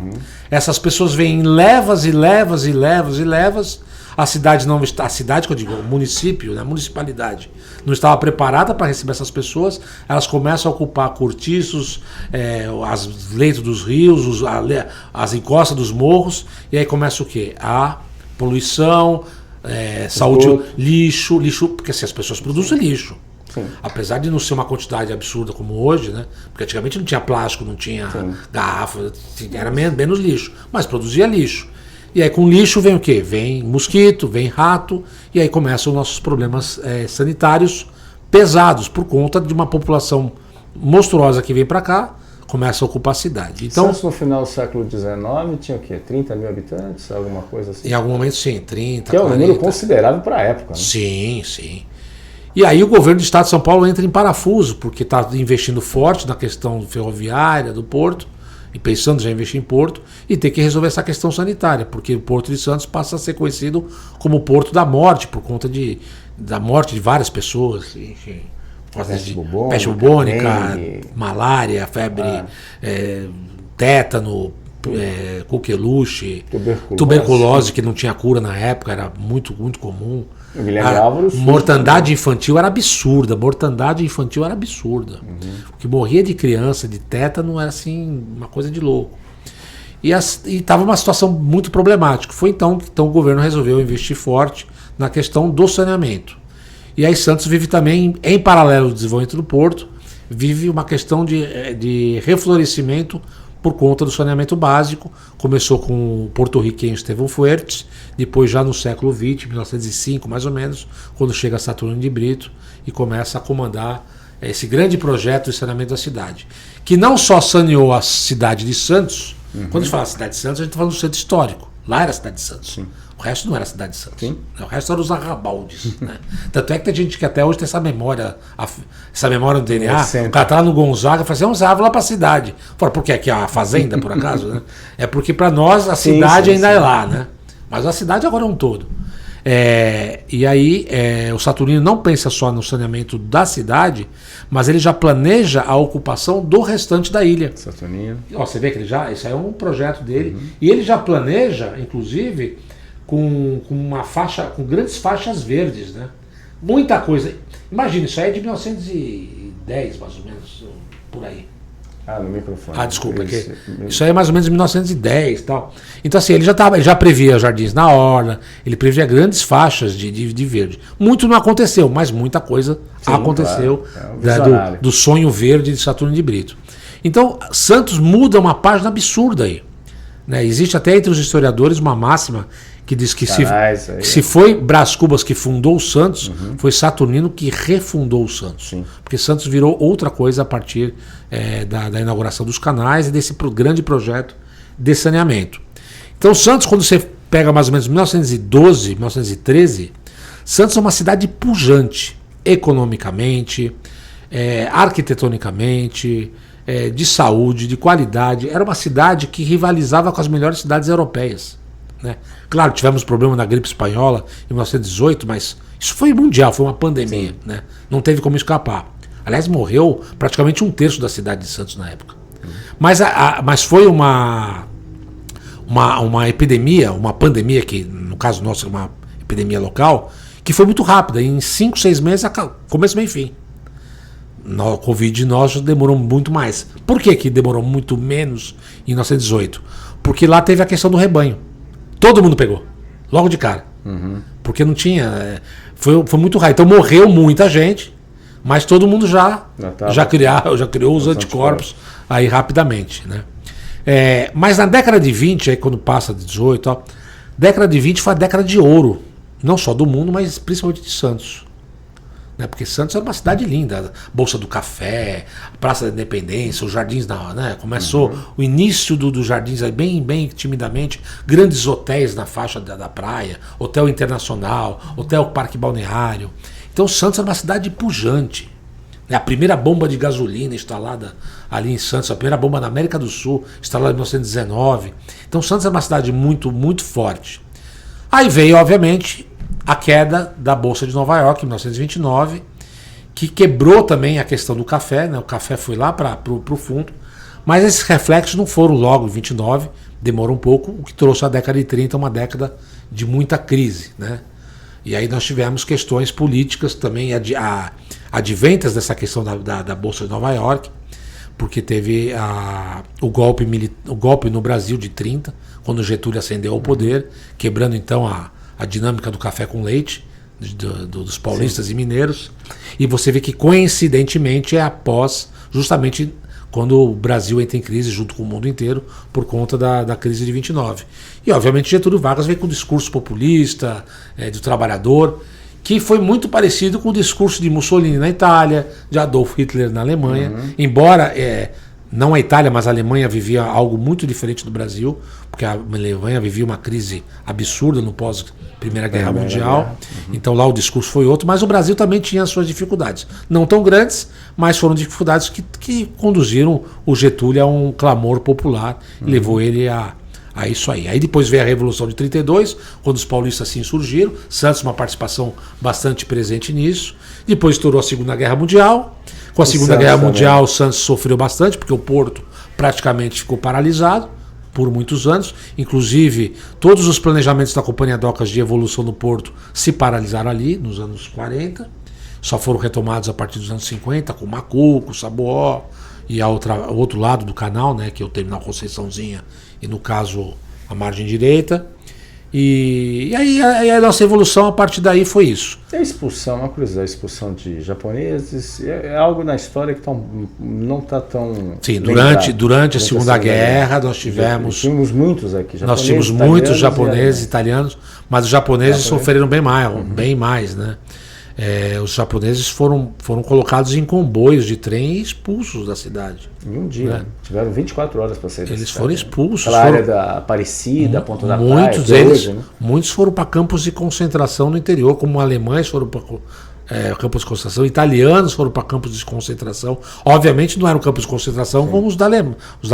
Essas pessoas vêm em levas e levas e levas e levas. A cidade não está, a cidade que eu digo, o município, né, a municipalidade não estava preparada para receber essas pessoas. Elas começam a ocupar cortiços, as leitos dos rios, as encostas dos morros, e aí começa o quê? A poluição, saúde, lixo, porque assim, as pessoas produzem lixo. Sim. Apesar de não ser uma quantidade absurda como hoje, né? Porque antigamente não tinha plástico, não tinha garrafa, era menos lixo, mas produzia lixo. E aí com lixo vem o quê? Vem mosquito, vem rato, e aí começam os nossos problemas sanitários pesados por conta de uma população monstruosa que vem para cá, começa a ocupar a cidade. Então, Santos no final do século XIX tinha o quê? 30 mil habitantes? Alguma coisa assim? Em algum momento sim, 30, que é um número considerável para a época, né? Sim, sim. E aí o governo do estado de São Paulo entra em parafuso, porque está investindo forte na questão ferroviária, do porto, e pensando já em investir em porto, e tem que resolver essa questão sanitária, porque o Porto de Santos passa a ser conhecido como o Porto da Morte, por conta da morte de várias pessoas, enfim, peste bubônica, malária, febre, tétano, coqueluche, tuberculose, que não tinha cura na época, era muito, muito comum. A mortandade infantil era absurda. O que morria de criança, de tétano, era assim, uma coisa de louco. E estava uma situação muito problemática. Foi então que o governo resolveu investir forte na questão do saneamento. E aí Santos vive também, em paralelo ao desenvolvimento do porto, vive uma questão de reflorescimento por conta do saneamento básico. Começou com o porto-riquenho Estevão Fuertes, depois já no século XX, 1905 mais ou menos, quando chega Saturnino de Brito e começa a comandar esse grande projeto de saneamento da cidade, que não só saneou a cidade de Santos. Quando a gente fala cidade de Santos, a gente está falando do centro histórico. Lá era a cidade de Santos. Sim. O resto não era a cidade de Santos. Sim. O resto eram os arrabaldes. Né? Tanto é que tem gente que até hoje tem essa memória no DNA. O cara tá lá no Gonzaga e fala assim, vamos lá para a cidade. Fala, por quê? Aqui é a fazenda, por acaso? Né? É porque para nós a cidade ainda é lá, né? Mas a cidade agora é um todo. E aí o Saturnino não pensa só no saneamento da cidade, mas ele já planeja a ocupação do restante da ilha. Saturnino. Você vê que isso aí é um projeto dele. E ele já planeja, inclusive, com uma faixa, com grandes faixas verdes, né? Muita coisa. Imagina, isso aí é de 1910, mais ou menos, por aí. No microfone. Desculpa. Isso aí é mais ou menos 1910 e tal. Então, assim, ele já previa jardins na orla, ele previa grandes faixas de verde. Muito não aconteceu, mas muita coisa aconteceu, claro. Do sonho verde de Saturnino de Brito. Então, Santos muda uma página absurda aí. Né? Existe até entre os historiadores uma máxima que diz que se foi Brás Cubas que fundou o Santos, foi Saturnino que refundou o Santos. Sim. Porque Santos virou outra coisa a partir da inauguração dos canais e desse grande projeto de saneamento. Então Santos, quando você pega mais ou menos 1912, 1913, Santos é uma cidade pujante, economicamente, arquitetonicamente, de saúde, de qualidade. Era uma cidade que rivalizava com as melhores cidades europeias. Né? Claro, tivemos problema na gripe espanhola em 1918, mas isso foi mundial, foi uma pandemia, né? Não teve como escapar. Aliás, morreu praticamente 1/3 da cidade de Santos na época. Mas foi uma epidemia, uma pandemia, que no caso nosso é uma epidemia local, que foi muito rápida. Em 5, 6 meses, começo, meio e fim. No Covid nós demorou muito mais. Por que demorou muito menos em 1918? Porque lá teve a questão do rebanho. Todo mundo pegou, logo de cara. Porque não tinha. Foi muito rápido. Então morreu muita gente, mas todo mundo já criou os anticorpos aí rapidamente. Né? Mas na década de 20, aí quando passa de 18 e tal, década de 20 foi a década de ouro, não só do mundo, mas principalmente de Santos. Né? Porque Santos era uma cidade linda, Bolsa do Café, Praça da Independência, os jardins, né? Começou o início dos jardins aí bem timidamente, grandes hotéis na faixa da praia, Hotel Internacional, Hotel Parque Balneário. Então Santos era uma cidade pujante. A primeira bomba de gasolina instalada ali em Santos, a primeira bomba na América do Sul, instalada em 1919. Então Santos é uma cidade muito, muito forte. Aí veio, obviamente, a queda da Bolsa de Nova York em 1929, que quebrou também a questão do café, né? O café foi lá para o fundo, mas esses reflexos não foram logo em 29, demorou um pouco, o que trouxe a década de 30 uma década de muita crise, né? E aí nós tivemos questões políticas também adventas dessa questão da Bolsa de Nova York, porque teve o golpe no Brasil de 30, quando Getúlio ascendeu ao poder, quebrando então a dinâmica do café com leite, dos paulistas e mineiros, e você vê que coincidentemente é após, justamente quando o Brasil entra em crise junto com o mundo inteiro por conta da crise de 29. E obviamente Getúlio Vargas veio com um discurso populista, do trabalhador, que foi muito parecido com o discurso de Mussolini na Itália, de Adolf Hitler na Alemanha, embora não a Itália, mas a Alemanha vivia algo muito diferente do Brasil, porque a Alemanha vivia uma crise absurda no pós-Primeira Guerra Mundial, então lá o discurso foi outro, mas o Brasil também tinha as suas dificuldades, não tão grandes, mas foram dificuldades que conduziram o Getúlio a um clamor popular e levou ele a isso aí. Aí depois veio a Revolução de 32, quando os paulistas se insurgiram, Santos uma participação bastante presente nisso, depois estourou a Segunda Guerra Mundial. Com a Segunda Guerra Mundial, o Santos sofreu bastante, porque o porto praticamente ficou paralisado por muitos anos. Inclusive, todos os planejamentos da Companhia Docas de evolução do porto se paralisaram ali, nos anos 40. Só foram retomados a partir dos anos 50, com Macuco, Saboó e o outro lado do canal, né, que é o terminal Conceiçãozinha e, no caso, a margem direita. E aí a nossa evolução a partir daí foi isso. E a expulsão, uma curiosidade, a expulsão de japoneses é algo na história que não está tão... Sim, durante a Segunda Guerra nós tivemos muitos aqui. Nós tínhamos muitos japoneses, italianos, mas os japoneses sofreram bem mais, né? Os japoneses foram colocados em comboios de trem e expulsos da cidade. Em um dia, né? Tiveram 24 horas para sair da cidade. Eles foram expulsos. Aquela área da Aparecida, Ponta da Praia. Muitos foram para campos de concentração no interior, como alemães foram para campos de concentração, italianos foram para campos de concentração. Obviamente não eram campos de concentração como os da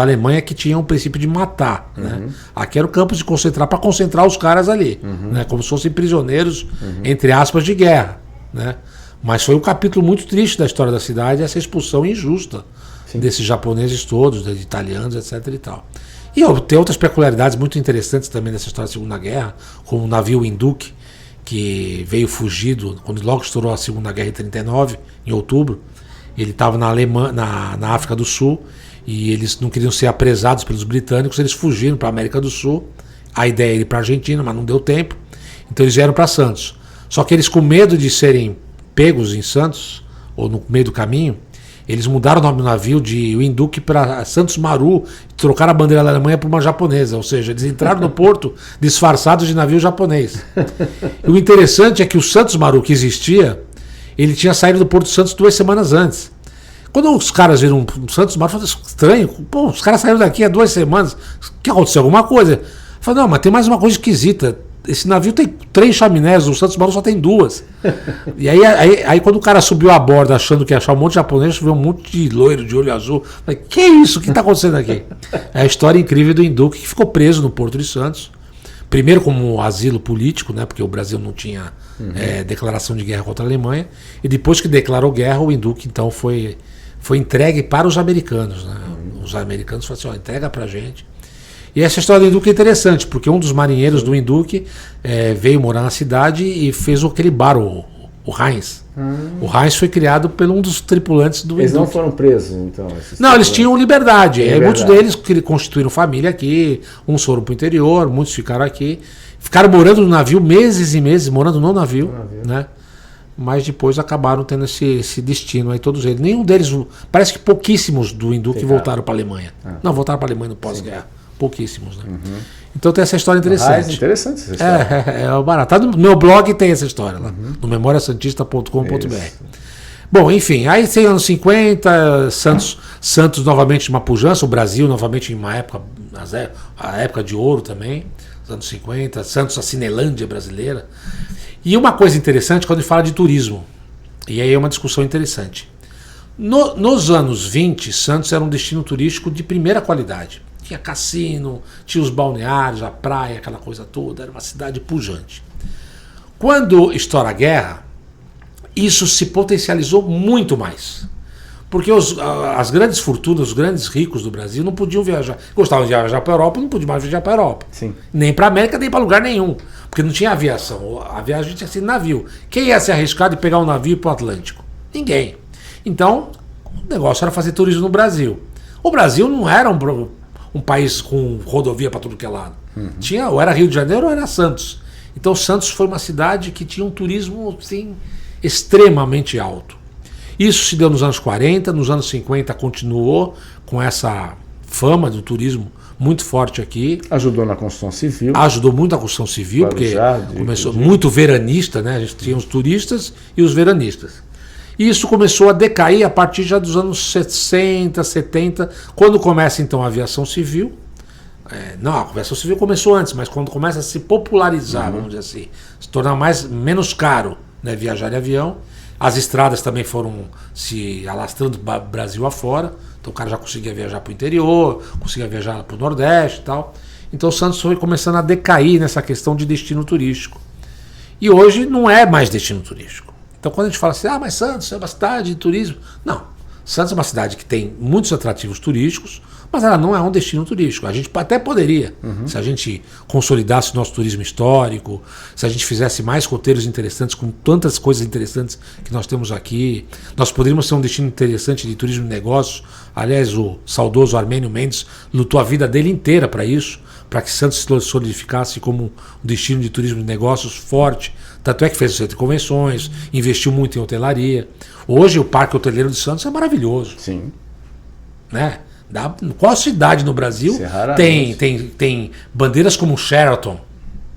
Alemanha, que tinham o princípio de matar. Né? Aqui eram campos de concentrar para concentrar os caras ali, né? Como se fossem prisioneiros, entre aspas, de guerra. Né? Mas foi um capítulo muito triste da história da cidade, essa expulsão injusta desses japoneses todos, de italianos, etc. e tal. E tem outras peculiaridades muito interessantes também dessa história da Segunda Guerra, como o navio Induc, que veio fugido quando logo estourou a Segunda Guerra em 39, em outubro. Ele estava na África do Sul e eles não queriam ser apresados pelos britânicos, eles fugiram para a América do Sul. A ideia era ir para a Argentina, mas não deu tempo, então eles vieram para Santos. Só que eles, com medo de serem pegos em Santos, ou no meio do caminho, eles mudaram o nome do navio de Induc para Santos Maru, trocaram a bandeira da Alemanha por uma japonesa, ou seja, eles entraram no porto disfarçados de navio japonês. E o interessante é que o Santos Maru que existia, ele tinha saído do Porto de Santos 2 semanas antes. Quando os caras viram o Santos Maru, falaram, estranho, pô, os caras saíram daqui há 2 semanas, que aconteceu alguma coisa? Falaram, não, mas tem mais uma coisa esquisita. Esse navio tem 3 chaminés, o Santos Maru só tem 2. E aí quando o cara subiu a bordo achando que ia achar um monte de japonês, viu um monte de loiro de olho azul. Falei, que é isso? O que está acontecendo aqui? É a história incrível do Induc, que ficou preso no Porto de Santos. Primeiro como asilo político, né, porque o Brasil não tinha declaração de guerra contra a Alemanha. E depois que declarou guerra, o Induc então foi entregue para os americanos. Né? Os americanos falaram assim, entrega para a gente. E essa história do Induc é interessante, porque um dos marinheiros do Induc veio morar na cidade e fez aquele bar, o Heinz. O Heinz foi criado por um dos tripulantes do Induc. Eles não foram presos, então? Não, eles tinham liberdade. Muitos deles constituíram família aqui, uns foram para o interior, muitos ficaram aqui. Ficaram morando no navio meses e meses, morando no navio. Né? Mas depois acabaram tendo esse destino aí, todos eles. Nenhum deles, parece que pouquíssimos do Induc voltaram para a Alemanha. Não, voltaram para a Alemanha no pós-guerra. Pouquíssimos, né? Então tem essa história interessante. Interessante essa história. É barato. No meu blog tem essa história lá, no memoriasantista.com.br. Bom, enfim, aí tem anos 50, Santos novamente de uma pujança, o Brasil novamente em uma época, a época de ouro também, os anos 50, Santos, a Cinelândia brasileira. E uma coisa interessante quando a gente fala de turismo, e aí é uma discussão interessante. Nos anos 20, Santos era um destino turístico de primeira qualidade. Tinha cassino, tinha os balneários, a praia, aquela coisa toda, era uma cidade pujante. Quando estoura a guerra, isso se potencializou muito mais. Porque as grandes fortunas, os grandes ricos do Brasil não podiam viajar. Gostavam de viajar para a Europa, não podiam mais viajar para a Europa. Sim. Nem para a América, nem para lugar nenhum. Porque não tinha aviação. A viagem tinha sido navio. Quem ia se arriscar de pegar um navio para o Atlântico? Ninguém. Então, o negócio era fazer turismo no Brasil. O Brasil não era um país com rodovia para tudo que é lado. Tinha, ou era Rio de Janeiro ou era Santos. Então, Santos foi uma cidade que tinha um turismo assim, extremamente alto. Isso se deu nos anos 40, nos anos 50 continuou com essa fama do turismo muito forte aqui. Ajudou na construção civil. Ajudou muito a construção civil, porque começou muito veranista, né? A gente tinha os turistas e os veranistas. E isso começou a decair a partir já dos anos 60, 70, quando começa então a aviação civil. Não, a aviação civil começou antes, mas quando começa a se popularizar, vamos dizer assim, se tornar menos caro, né, viajar de avião. As estradas também foram se alastrando Brasil afora. Então o cara já conseguia viajar para o interior, conseguia viajar para o Nordeste e tal. Então o Santos foi começando a decair nessa questão de destino turístico. E hoje não é mais destino turístico. Então quando a gente fala assim, mas Santos é uma cidade de turismo. Não, Santos é uma cidade que tem muitos atrativos turísticos, mas ela não é um destino turístico. A gente até poderia, se a gente consolidasse o nosso turismo histórico, se a gente fizesse mais roteiros interessantes, com tantas coisas interessantes que nós temos aqui. Nós poderíamos ser um destino interessante de turismo de negócios. Aliás, o saudoso Armênio Mendes lutou a vida dele inteira para isso, para que Santos se solidificasse como um destino de turismo de negócios forte. Tanto é que fez o centro de convenções, investiu muito em hotelaria. Hoje o Parque Hoteleiro de Santos é maravilhoso. Sim. Né? Qual cidade no Brasil tem bandeiras como Sheraton,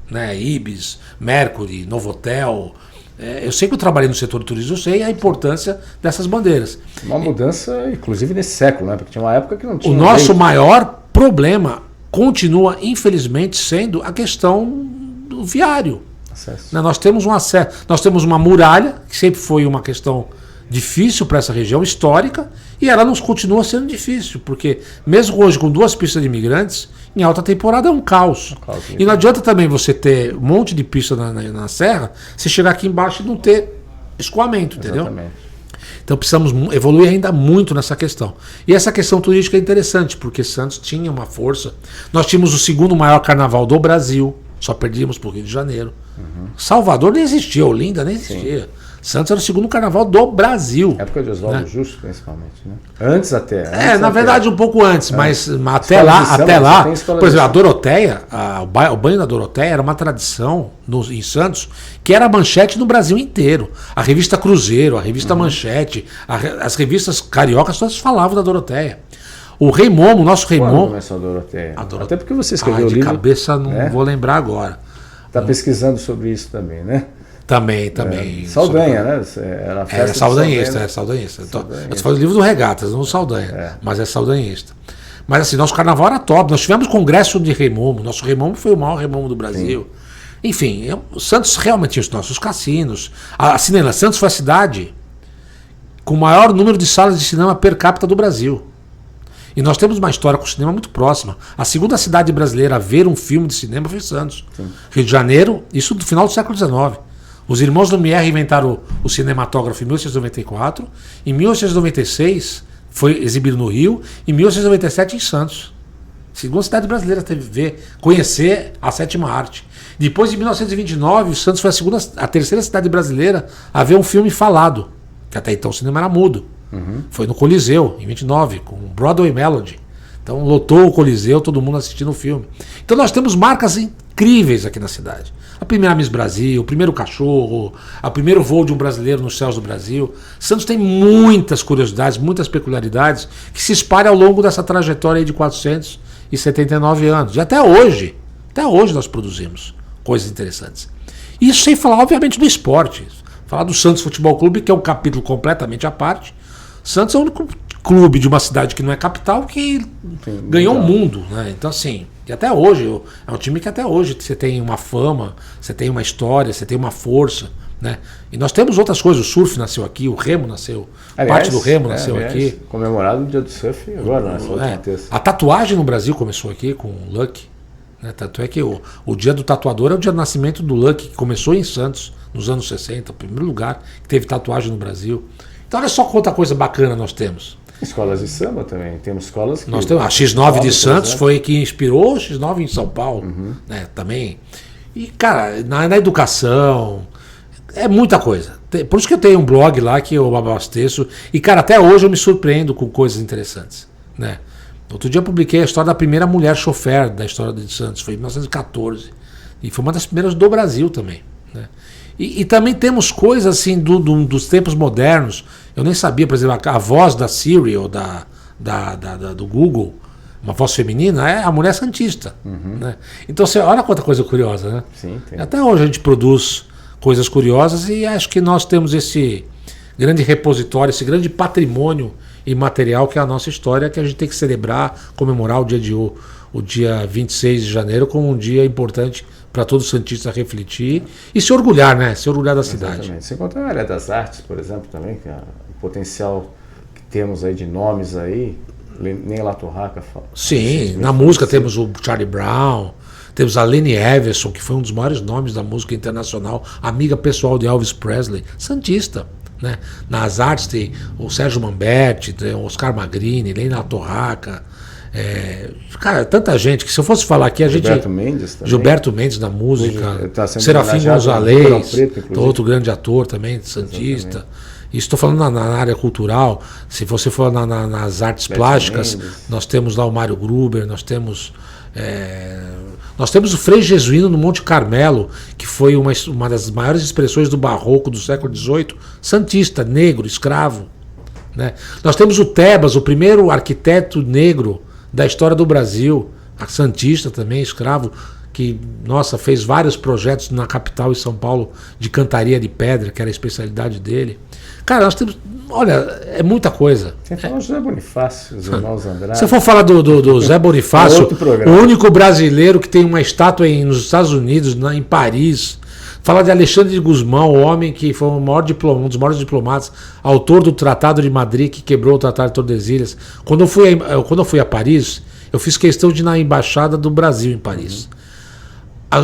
né? Ibis, Mercury, Novotel? Eu sei que eu trabalhei no setor do turismo, eu sei a importância dessas bandeiras. Uma mudança, inclusive, nesse século, né? Porque tinha uma época que não tinha. O nosso maior problema continua, infelizmente, sendo a questão do viário. Acesso. Nós temos um acesso, nós temos uma muralha, que sempre foi uma questão difícil para essa região histórica, e ela nos continua sendo difícil, porque mesmo hoje com 2 pistas de imigrantes, em alta temporada é um caos. E não adianta também você ter um monte de pista na serra, você chegar aqui embaixo e não ter escoamento, entendeu? Exatamente. Então precisamos evoluir ainda muito nessa questão. E essa questão turística é interessante, porque Santos tinha uma força. Nós tínhamos o 2º maior carnaval do Brasil, só perdíamos para o Rio de Janeiro. Salvador nem existia, Olinda nem existia. Sim. Santos era o 2º carnaval do Brasil. Época de Oswaldo, né? Justo, principalmente. Né? Antes até. Na verdade, um pouco antes, mas até lá, por exemplo, a Doroteia, o banho da Doroteia era uma tradição em Santos, que era a manchete no Brasil inteiro. A revista Cruzeiro, a revista Manchete, as revistas cariocas todas falavam da Doroteia. O Rei Momo, o nosso Rei Momo. Quando começou a Doroteia? Até porque você escreveu o livro. De cabeça não vou lembrar agora. Está pesquisando sobre isso também, né? Também. Saldanha, né? Era festa saudanhista. Eu tô falando do livro do Regatas, não Saldanha, mas é saudanhista. Mas assim, nosso carnaval era top. Nós tivemos congresso de Rei Momo. Nosso Rei Momo foi o maior Rei Momo do Brasil. Sim. Enfim, o Santos realmente tinha os nossos cassinos. A Cinema Santos foi a cidade com o maior número de salas de cinema per capita do Brasil. E nós temos uma história com o cinema muito próxima. A 2ª cidade brasileira a ver um filme de cinema foi Santos. Sim. Rio de Janeiro, isso do final do século XIX. Os irmãos Lumière inventaram o cinematógrafo em 1894. Em 1896 foi exibido no Rio. Em 1897 em Santos. Segunda cidade brasileira teve conhecer a 7ª arte. Depois, em 1929, o Santos foi a 3ª cidade brasileira a ver um filme falado. Que até então o cinema era mudo. Foi no Coliseu, em 29, com Broadway Melody. Então lotou o Coliseu, todo mundo assistindo o filme. Então nós temos marcas incríveis aqui na cidade. A primeira Miss Brasil, o primeiro cachorro, o primeiro voo de um brasileiro nos céus do Brasil. Santos tem muitas curiosidades, muitas peculiaridades que se espalham ao longo dessa trajetória aí de 479 anos. E até hoje nós produzimos coisas interessantes. Isso sem falar, obviamente, do esporte. Falar do Santos Futebol Clube, que é um capítulo completamente à parte. Santos é o único clube de uma cidade que não é capital que ganhou o mundo, né? Então assim, e até hoje é um time que até hoje você tem uma fama, você tem uma história, você tem uma força, né? E nós temos outras coisas. O surf nasceu aqui, o remo nasceu, parte do remo nasceu aqui. Comemorado o dia do surf agora, nessa última terça. A tatuagem no Brasil começou aqui com o Lucky, Né? Tanto é que o dia do tatuador é o dia do nascimento do Lucky, que começou em Santos, nos anos 60, o primeiro lugar que teve tatuagem no Brasil. Então olha só quanta coisa bacana nós temos. Escolas de samba também, temos escolas que... Nós temos a X9 de Santos, foi que inspirou o X9 em São Paulo, né, também. E, cara, na educação, é muita coisa. Por isso que eu tenho um blog lá que eu abasteço. E, cara, até hoje eu me surpreendo com coisas interessantes, né? Outro dia eu publiquei a história da primeira mulher chofer da história de Santos, foi em 1914. E foi uma das primeiras do Brasil também, né? E também temos coisas assim dos tempos modernos. Eu nem sabia, por exemplo, a voz da Siri ou do Google, uma voz feminina, é a mulher santista. Né? Então você olha quanta coisa curiosa, né? Sim, tem. Até hoje a gente produz coisas curiosas e acho que nós temos esse grande repositório, esse grande patrimônio imaterial que é a nossa história, que a gente tem que celebrar, comemorar o dia 26 de janeiro como um dia importante para todo santista refletir e se orgulhar, né? Se orgulhar da cidade. Exatamente. Sem contar a área das artes, por exemplo, também, que o potencial que temos aí de nomes aí, nem La Torraca fala. Sim, na música temos o Charlie Brown, temos a Lenny Everson, que foi um dos maiores nomes da música internacional, amiga pessoal de Elvis Presley, santista. Né? Nas artes tem o Sérgio Mamberti, tem o Oscar Magrini, nem La Torraca. Cara, tanta gente que se eu fosse falar aqui Gilberto Mendes na música, tá Serafim Gonzalez, outro grande ator também, santista. Exatamente. Isso estou falando na área cultural. Se você for nas artes plásticas, nós temos lá o Mário Gruber, nós temos o Frei Jesuíno no Monte Carmelo, que foi uma das maiores expressões do barroco do século XVIII, santista, negro, escravo. Né? Nós temos o Tebas, o primeiro arquiteto negro da história do Brasil, santista também, escravo, que, nossa, fez vários projetos na capital, em São Paulo, de cantaria de pedra, que era a especialidade dele. Cara, nós temos, olha, é muita coisa. Você fala do José Bonifácio, os irmãos Andrade. Se eu for falar do Zé Bonifácio, o único brasileiro que tem uma estátua nos Estados Unidos, em Paris. Fala de Alexandre de Gusmão, o homem que foi um dos maiores diplomatas, autor do Tratado de Madrid, que quebrou o Tratado de Tordesilhas. Quando eu fui a Paris, eu fiz questão de ir na Embaixada do Brasil em Paris.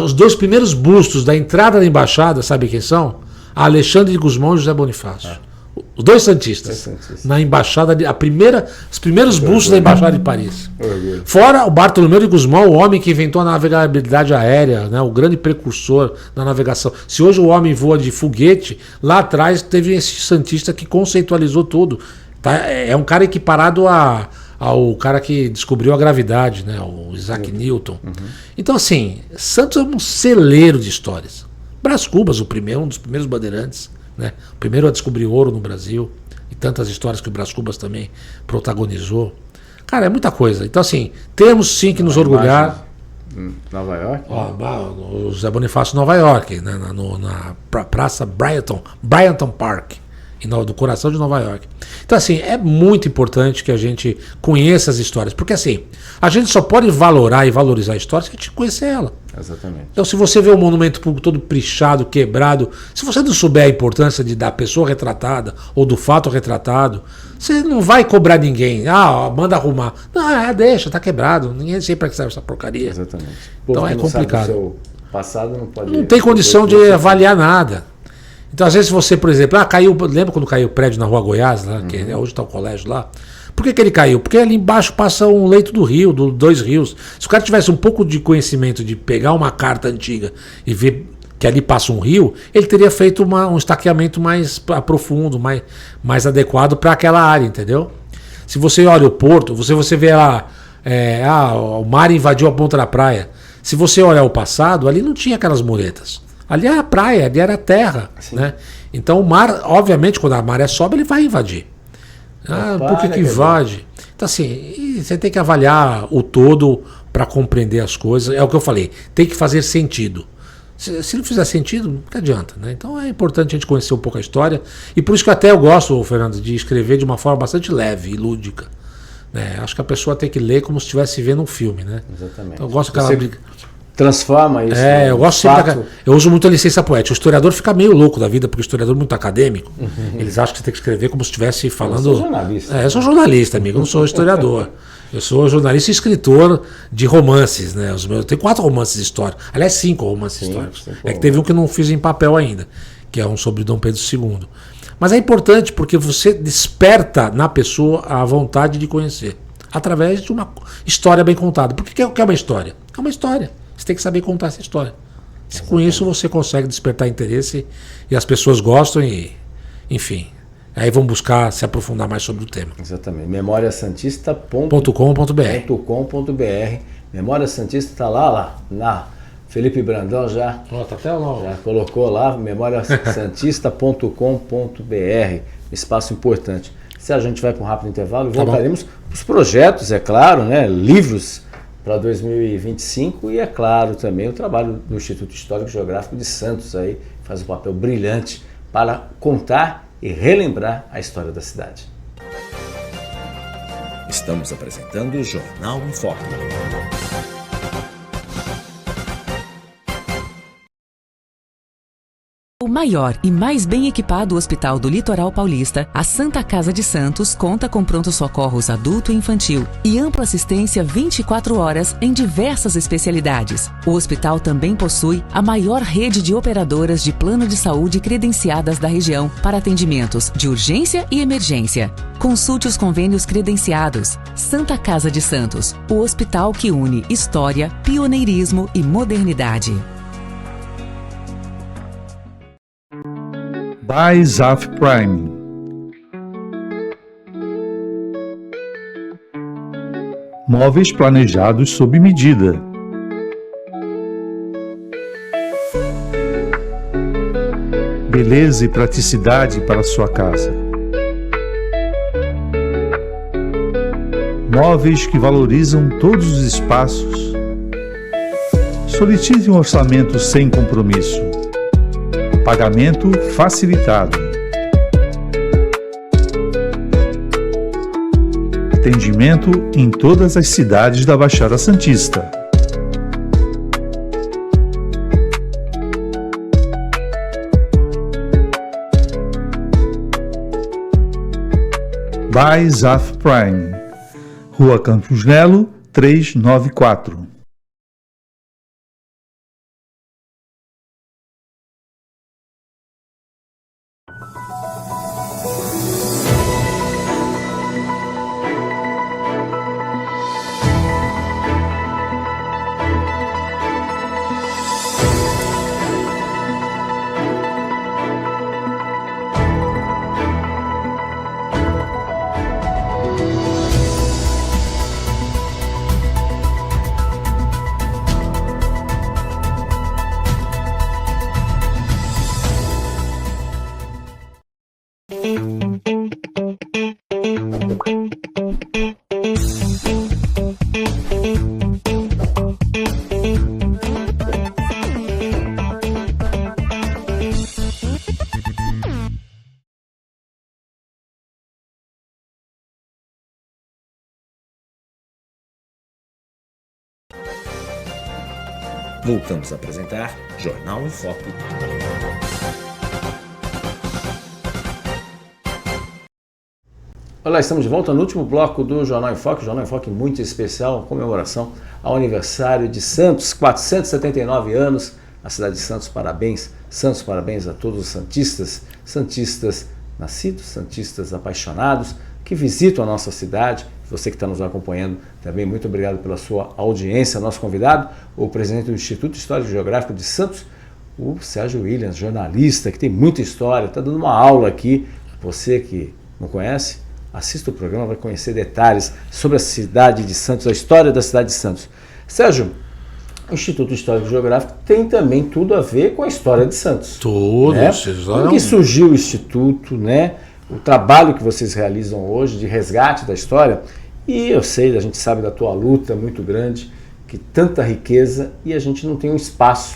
Os dois primeiros bustos da entrada da Embaixada, sabe quem são? Alexandre de Gusmão e José Bonifácio. Os dois santistas. Na Embaixada, os primeiros bustos da Embaixada de Paris. Fora o Bartolomeu de Gusmão, o homem que inventou a navegabilidade aérea, né, o grande precursor da navegação. Se hoje o homem voa de foguete, lá atrás teve esse santista que conceitualizou tudo. Tá? É um cara equiparado ao cara que descobriu a gravidade, né, o Isaac Newton. Então, assim, Santos é um celeiro de histórias. Brás Cubas, um dos primeiros bandeirantes. Né? O primeiro a descobrir ouro no Brasil, e tantas histórias que o Brás Cubas também protagonizou. Cara, é muita coisa. Então, assim, temos sim que nos orgulhar. Nova York? O Zé Bonifácio, Nova York, né? na Praça Bryanton Park, do coração de Nova York. Então, assim, é muito importante que a gente conheça as histórias, porque, assim, a gente só pode valorizar a história se a gente conhecer ela. Exatamente. Então, se você vê o monumento público todo pichado, quebrado, se você não souber a importância da pessoa retratada ou do fato retratado, você não vai cobrar ninguém. Manda arrumar. Não, deixa, tá quebrado. Ninguém sei para que serve essa porcaria. Exatamente. Então é complicado. Seu passado não tem condição de avaliar nada. Então, às vezes, você, por exemplo, lembra quando caiu o prédio na Rua Goiás, lá, que hoje está o colégio lá? Por que ele caiu? Porque ali embaixo passa um leito do rio, dois rios. Se o cara tivesse um pouco de conhecimento de pegar uma carta antiga e ver que ali passa um rio, ele teria feito um estaqueamento mais profundo, mais adequado para aquela área, entendeu? Se você olha o porto, você vê lá, o mar invadiu a ponta da praia. Se você olhar o passado, ali não tinha aquelas muretas. Ali era a praia, ali era a terra. Né? Então o mar, obviamente, quando a maré sobe, ele vai invadir. Por que invade? Então, assim, você tem que avaliar o todo para compreender as coisas. É o que eu falei, tem que fazer sentido. Se não fizer sentido, não adianta. Né? Então é importante a gente conhecer um pouco a história. E por isso que até eu gosto, Fernando, de escrever de uma forma bastante leve e lúdica. Né? Acho que a pessoa tem que ler como se estivesse vendo um filme. Né? Exatamente. Então, eu gosto que transforma isso. Eu gosto sempre eu uso muito a licença poética. O historiador fica meio louco da vida, porque o historiador é muito acadêmico. Eles acham que você tem que escrever como se estivesse falando. Eu sou jornalista. Eu sou jornalista, amigo, eu não sou historiador. Eu sou jornalista e escritor de romances, né? Eu tenho 4 romances históricos. Aliás, 5 romances históricos. É que teve um que eu não fiz em papel ainda, que é um sobre Dom Pedro II. Mas é importante porque você desperta na pessoa a vontade de conhecer, através de uma história bem contada. Por que é uma história? É uma história. Você tem que saber contar essa história. Com isso você consegue despertar interesse e as pessoas gostam e, enfim, aí vão buscar se aprofundar mais sobre o tema. Exatamente. memoriasantista.com.br. Memória Santista está lá. Felipe Brandão já, Tá até lá. já colocou lá, memoriasantista.com.br. Espaço importante. Se a gente vai para um rápido intervalo, voltaremos para os projetos, é claro, né? Livros para 2025 e, é claro, também o trabalho do Instituto Histórico e Geográfico de Santos aí faz um papel brilhante para contar e relembrar a história da cidade. Estamos apresentando o Jornal em Foco. O maior e mais bem equipado hospital do Litoral Paulista, a Santa Casa de Santos, conta com pronto-socorros adulto e infantil e ampla assistência 24 horas em diversas especialidades. O hospital também possui a maior rede de operadoras de plano de saúde credenciadas da região para atendimentos de urgência e emergência. Consulte os convênios credenciados. Santa Casa de Santos, o hospital que une história, pioneirismo e modernidade. By Zaf Prime. Móveis planejados sob medida. Beleza e praticidade para sua casa. Móveis que valorizam todos os espaços. Solicite um orçamento sem compromisso. Pagamento facilitado. Atendimento em todas as cidades da Baixada Santista. By Zaf Prime, Rua Campos Nelo, 394. Voltamos a apresentar Jornal em Foco. Olá, estamos de volta no último bloco do Jornal em Foco. Jornal em Foco muito especial, comemoração ao aniversário de Santos, 479 anos, a cidade de Santos, parabéns. Santos, parabéns a todos os santistas, santistas nascidos, santistas apaixonados, que visitam a nossa cidade. Você que está nos acompanhando também, muito obrigado pela sua audiência. Nosso convidado, o presidente do Instituto Histórico e Geográfico de Santos, o Sérgio Williams, jornalista, que tem muita história, está dando uma aula aqui. Você que não conhece, assista o programa, vai conhecer detalhes sobre a cidade de Santos, a história da cidade de Santos. Sérgio, o Instituto Histórico e Geográfico tem também tudo a ver com a história de Santos. Tudo, né? Como que surgiu o Instituto, né? O trabalho que vocês realizam hoje de resgate da história, e eu sei, a gente sabe da tua luta muito grande, que tanta riqueza e a gente não tem um espaço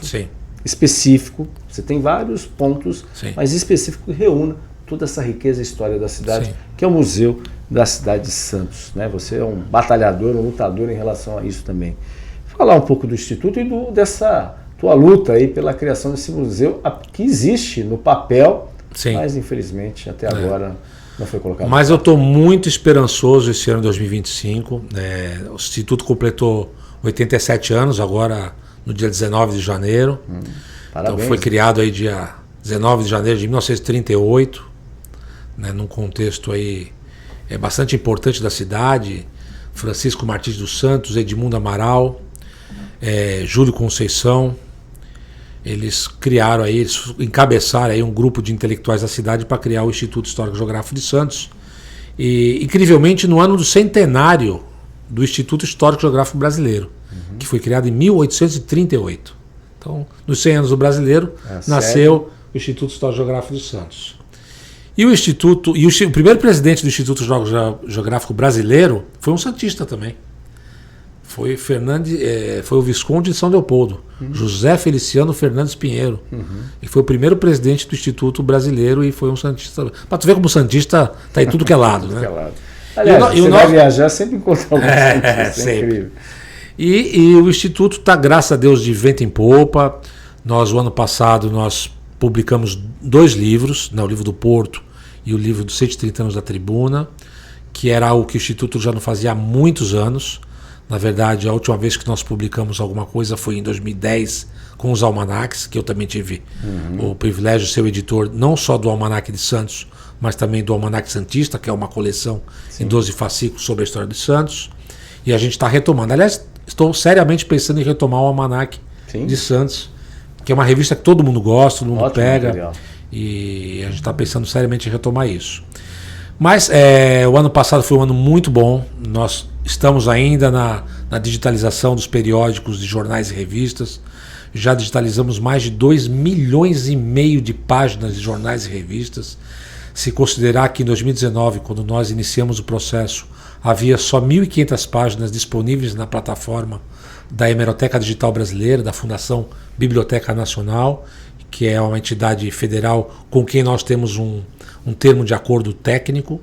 específico. Você tem vários pontos, mas específico que reúna toda essa riqueza e história da cidade, que é o Museu da Cidade de Santos, né? Você é um batalhador, um lutador em relação a isso também. falar um pouco do Instituto e dessa tua luta aí pela criação desse museu que existe no papel, Sim. mas infelizmente até agora não foi colocado. Mas eu estou muito esperançoso esse ano de 2025. O Instituto completou 87 anos agora no dia 19 de janeiro. Parabéns. Então foi criado aí dia 19 de janeiro de 1938, né, num contexto aí bastante importante da cidade. Francisco Martins dos Santos, Edmundo Amaral, Júlio Conceição, eles criaram aí, eles encabeçaram aí um grupo de intelectuais da cidade para criar o Instituto Histórico Geográfico de Santos. E, incrivelmente, no ano do centenário do Instituto Histórico Geográfico Brasileiro, que foi criado em 1838. Então, nos 100 anos do brasileiro, nasceu o Instituto Histórico Geográfico de Santos. E o Instituto, o primeiro presidente do Instituto Geográfico Brasileiro foi um santista também. Foi o Visconde de São Leopoldo, José Feliciano Fernandes Pinheiro. Ele foi o primeiro presidente do Instituto Brasileiro e foi um santista. Para tu ver como o santista está em tudo que é lado, né? Aliás, você vai viajar sempre encontrar algum santista, é incrível. E o Instituto está, graças a Deus, de vento em popa. O ano passado, nós publicamos 2 livros, né, o livro do Porto e o livro dos 130 anos da Tribuna, que era algo que o Instituto já não fazia há muitos anos. Na verdade, a última vez que nós publicamos alguma coisa foi em 2010 com os almanaques, que eu também tive o privilégio de ser o editor não só do Almanaque de Santos, mas também do Almanaque Santista, que é uma coleção em 12 fascículos sobre a história de Santos. E a gente está retomando. Aliás, estou seriamente pensando em retomar o Almanaque de Santos, que é uma revista que todo mundo gosta, todo mundo pega. Legal. E a gente está pensando seriamente em retomar isso. Mas o ano passado foi um ano muito bom. Nós estamos ainda na digitalização dos periódicos, de jornais e revistas. Já digitalizamos mais de 2,5 milhões de páginas de jornais e revistas. Se considerar que em 2019, quando nós iniciamos o processo, havia só 1.500 páginas disponíveis na plataforma da Hemeroteca Digital Brasileira, da Fundação Biblioteca Nacional, que é uma entidade federal com quem nós temos um termo de acordo técnico,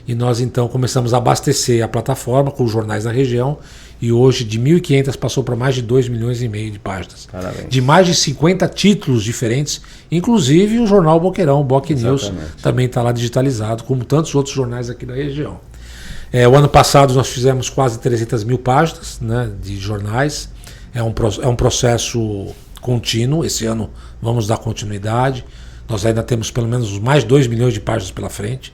e nós então começamos a abastecer a plataforma com os jornais da região, e hoje de 1.500 passou para mais de 2,5 milhões de páginas. Parabéns. De mais de 50 títulos diferentes, inclusive o jornal Boqueirão, o Boc News, também está lá digitalizado, como tantos outros jornais aqui da região. O ano passado nós fizemos quase 300 mil páginas, né, de jornais. É um processo contínuo. Esse ano vamos dar continuidade. Nós ainda temos pelo menos mais 2 milhões de páginas pela frente.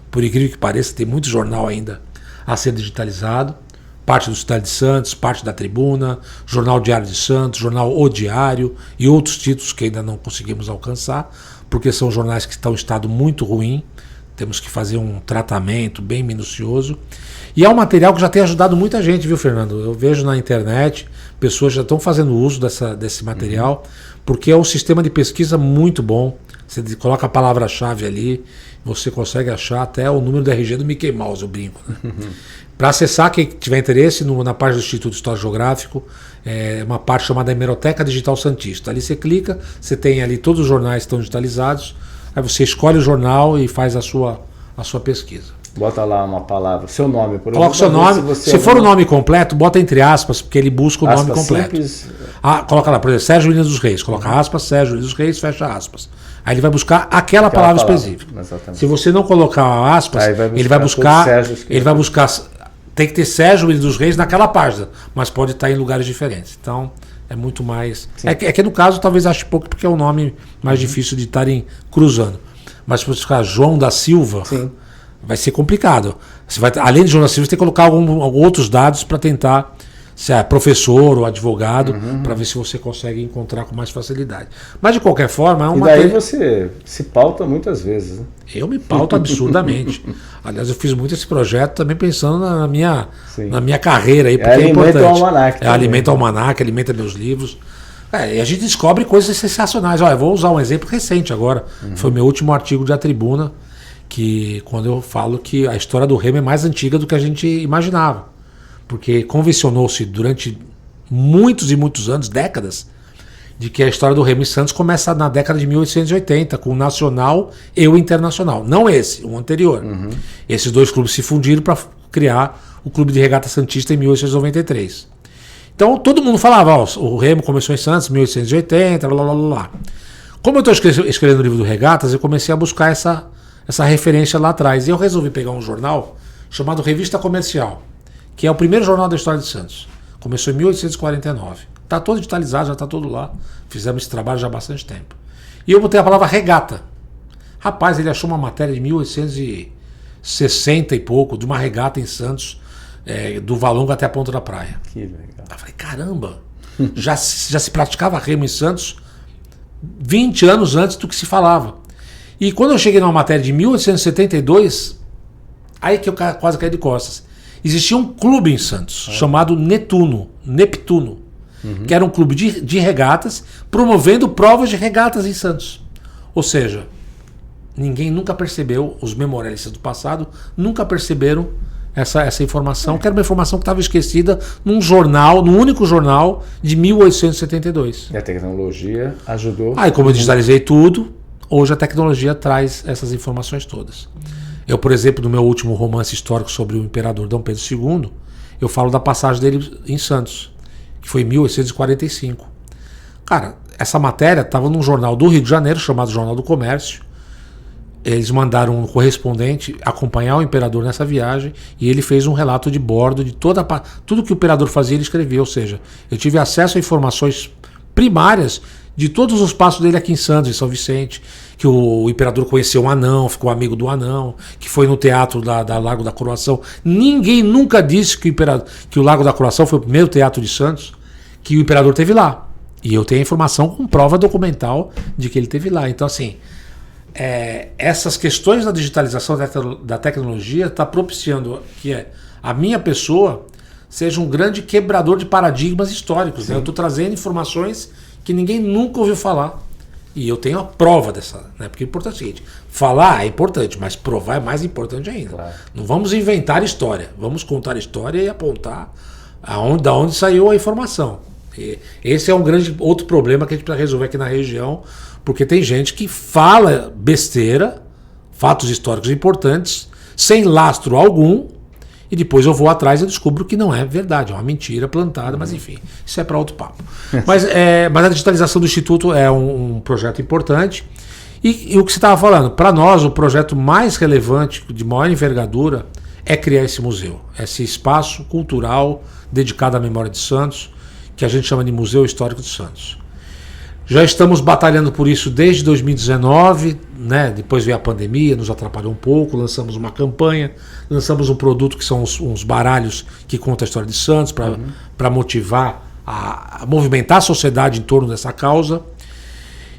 Por incrível que pareça, tem muito jornal ainda a ser digitalizado. Parte do Cidade de Santos, parte da Tribuna, Jornal Diário de Santos, Jornal O Diário e outros títulos que ainda não conseguimos alcançar, porque são jornais que estão em estado muito ruim. Temos que fazer um tratamento bem minucioso. E é um material que já tem ajudado muita gente, viu, Fernando? Eu vejo na internet, pessoas já estão fazendo uso desse material, porque é um sistema de pesquisa muito bom. Você coloca a palavra-chave ali, você consegue achar até o número do RG do Mickey Mouse, eu brinco. Né? Para acessar, quem tiver interesse, na página do Instituto Histórico Geográfico, uma parte chamada Hemeroteca Digital Santista. Ali você clica, você tem ali todos os jornais que estão digitalizados, aí você escolhe o jornal e faz a sua pesquisa. Bota lá uma palavra, seu nome, por exemplo. Coloca o seu nome. Se for o nome completo, bota entre aspas, porque ele busca o nome completo. Simples. Coloca lá, por exemplo, Sérgio William dos Reis. Coloca aspas, Sérgio William dos Reis, fecha aspas. Aí ele vai buscar aquela palavra específica. Exatamente. Se você não colocar aspas, ele vai buscar. Tem que ter Sérgio William dos Reis naquela página, mas pode estar em lugares diferentes. Então, é muito mais. É que no caso talvez ache pouco, porque é o nome mais difícil de estarem cruzando. Mas se você ficar João da Silva, vai ser complicado. Você vai, além de João da Silva, você tem que colocar alguns outros dados para tentar, se é professor ou advogado, para ver se você consegue encontrar com mais facilidade. Mas de qualquer forma, é uma. E daí você se pauta muitas vezes, né? Eu me pauto absurdamente. Aliás, eu fiz muito esse projeto também pensando na minha carreira aí, porque é importante. Alimenta o almanaque. Alimenta o almanaque, alimenta meus livros. E a gente descobre coisas sensacionais. Olha, eu vou usar um exemplo recente agora. Foi meu último artigo de A Tribuna, que quando eu falo que a história do Remo é mais antiga do que a gente imaginava. Porque convencionou-se durante muitos e muitos anos, décadas, de que a história do Remo e Santos começa na década de 1880, com o Nacional e o Internacional. Não esse, o anterior. Esses dois clubes se fundiram para criar o Clube de Regata Santista em 1893. Então todo mundo falava, o Remo começou em Santos, 1880, lá, lá, lá, lá. Como eu estou escrevendo o livro do Regatas, eu comecei a buscar essa referência lá atrás. E eu resolvi pegar um jornal chamado Revista Comercial, que é o primeiro jornal da história de Santos. Começou em 1849. Está todo digitalizado, já está todo lá. Fizemos esse trabalho já há bastante tempo. E eu botei a palavra regata. Rapaz, ele achou uma matéria de 1860 e pouco, de uma regata em Santos, do Valongo até a Ponta da Praia. Que legal. Eu falei, caramba, já se praticava remo em Santos 20 anos antes do que se falava. E quando eu cheguei numa matéria de 1872, aí que eu quase caí de costas. Existia um clube em Santos, chamado Neptuno, que era um clube de regatas, promovendo provas de regatas em Santos. Ou seja, ninguém nunca percebeu, os memorialistas do passado nunca perceberam essa informação, que era uma informação que estava esquecida num único jornal de 1872. E a tecnologia ajudou. Aí, como eu digitalizei tudo, hoje a tecnologia traz essas informações todas. Eu, por exemplo, no meu último romance histórico sobre o imperador Dom Pedro II, eu falo da passagem dele em Santos, que foi em 1845. Cara, essa matéria estava num jornal do Rio de Janeiro, chamado Jornal do Comércio. Eles mandaram um correspondente acompanhar o imperador nessa viagem e ele fez um relato de bordo de tudo que o imperador fazia, ele escrevia. Ou seja, eu tive acesso a informações primárias de todos os passos dele aqui em Santos, em São Vicente, que o imperador conheceu um anão, ficou amigo do anão, que foi no teatro da Lago da Coroação. Ninguém nunca disse que o Lago da Coroação foi o primeiro teatro de Santos, que o imperador teve lá. E eu tenho a informação com prova documental de que ele teve lá. Então, assim, essas questões da digitalização da tecnologia está propiciando que a minha pessoa seja um grande quebrador de paradigmas históricos. Né? Eu estou trazendo informações que ninguém nunca ouviu falar. E eu tenho a prova dessa. Né? Porque é importante o seguinte: falar é importante, mas provar é mais importante ainda. Claro. Não vamos inventar história. Vamos contar história e apontar da onde saiu a informação. E esse é um grande outro problema que a gente precisa resolver aqui na região, porque tem gente que fala besteira, fatos históricos importantes, sem lastro algum, e depois eu vou atrás e descubro que não é verdade, é uma mentira plantada, mas enfim, isso é para outro papo. Mas a digitalização do Instituto é um projeto importante, e o que você estava falando, para nós o projeto mais relevante, de maior envergadura, é criar esse museu, esse espaço cultural dedicado à memória de Santos, que a gente chama de Museu Histórico de Santos. Já estamos batalhando por isso desde 2019, né? Depois veio a pandemia, nos atrapalhou um pouco, lançamos uma campanha, lançamos um produto que são uns baralhos que contam a história de Santos, para motivar, a movimentar a sociedade em torno dessa causa.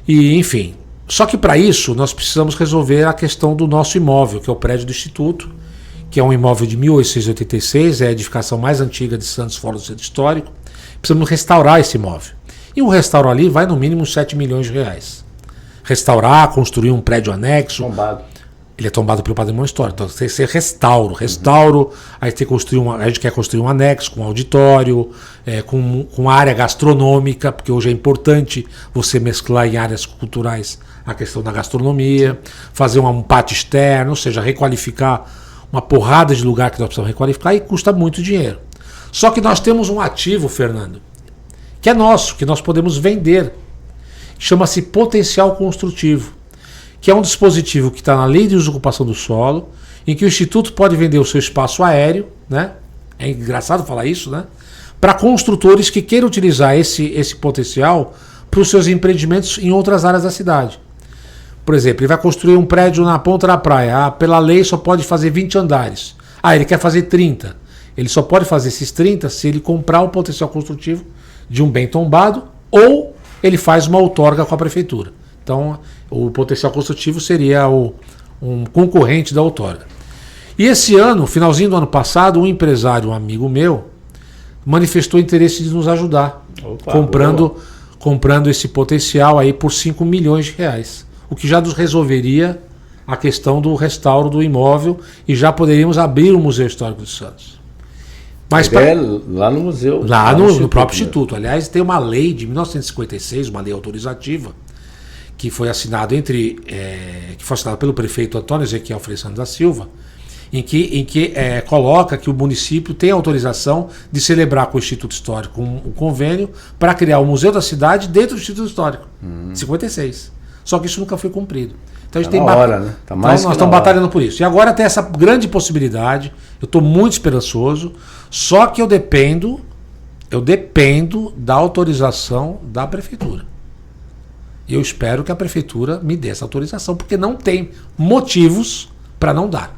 E, enfim, só que para isso nós precisamos resolver a questão do nosso imóvel, que é o prédio do Instituto, que é um imóvel de 1886, é a edificação mais antiga de Santos fora do centro histórico. Precisamos restaurar esse imóvel. E o restauro ali vai no mínimo 7 milhões de reais. Restaurar, construir um prédio anexo. Tombado. Ele é tombado pelo patrimônio histórico. Então tem que ser restauro. Aí tem que construir a gente quer construir um anexo com auditório, com área gastronômica, porque hoje é importante você mesclar em áreas culturais a questão da gastronomia, fazer um pátio externo, ou seja, requalificar uma porrada de lugar que nós precisamos requalificar, e custa muito dinheiro. Só que nós temos um ativo, Fernando, que é nosso, que nós podemos vender. Chama-se potencial construtivo, que é um dispositivo que está na Lei de Uso e Ocupação do Solo, em que o Instituto pode vender o seu espaço aéreo, né? É engraçado falar isso, né? Para construtores que queiram utilizar esse potencial para os seus empreendimentos em outras áreas da cidade. Por exemplo, ele vai construir um prédio na Ponta da Praia. Pela lei só pode fazer 20 andares. Ele quer fazer 30. Ele só pode fazer esses 30 se ele comprar o potencial construtivo de um bem tombado, ou ele faz uma outorga com a prefeitura. Então, o potencial construtivo seria um concorrente da outorga. E esse ano, finalzinho do ano passado, um empresário, um amigo meu, manifestou interesse de nos ajudar, comprando esse potencial aí por 5 milhões de reais, o que já nos resolveria a questão do restauro do imóvel e já poderíamos abrir o Museu Histórico de Santos. Mas lá no museu. Lá no próprio Instituto. Aliás, tem uma lei de 1956, uma lei autorizativa, que foi assinada que foi assinada pelo prefeito Antônio Ezequiel Freire Santos da Silva, em que coloca que o município tem autorização de celebrar com o Instituto Histórico um convênio para criar o Museu da Cidade dentro do Instituto Histórico, 56. Só que isso nunca foi cumprido. Então a gente né? Tá mais então, nós estamos batalhando por isso. E agora tem essa grande possibilidade, eu estou muito esperançoso, só que eu dependo da autorização da Prefeitura. E eu espero que a Prefeitura me dê essa autorização, porque não tem motivos para não dar.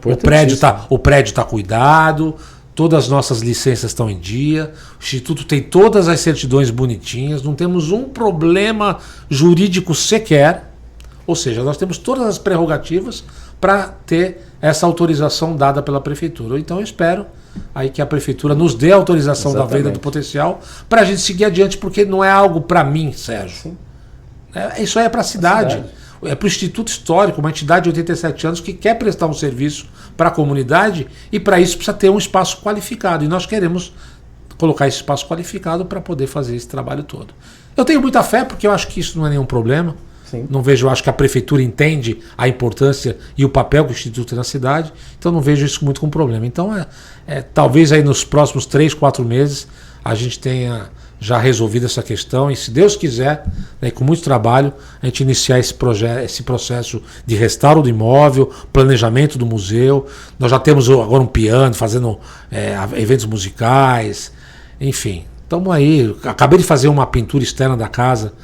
O prédio está cuidado, todas as nossas licenças estão em dia, o Instituto tem todas as certidões bonitinhas, não temos um problema jurídico sequer, ou seja, nós temos todas as prerrogativas para ter essa autorização dada pela Prefeitura. Então eu espero aí que a Prefeitura nos dê a autorização da venda do potencial para a gente seguir adiante, porque não é algo para mim, Sérgio. Isso aí é para a cidade. É para o Instituto Histórico, uma entidade de 87 anos que quer prestar um serviço para a comunidade, e para isso precisa ter um espaço qualificado. E nós queremos colocar esse espaço qualificado para poder fazer esse trabalho todo. Eu tenho muita fé, porque eu acho que isso não é nenhum problema. Não vejo, eu acho que a Prefeitura entende a importância e o papel que o Instituto tem na cidade, então não vejo isso muito como problema. Então talvez aí nos próximos 3, 4 meses a gente tenha já resolvido essa questão, e se Deus quiser, né, com muito trabalho, a gente iniciar esse processo de restauro do imóvel, planejamento do museu. Nós já temos agora um piano, fazendo eventos musicais, enfim, estamos aí. Acabei de fazer uma pintura externa da casa,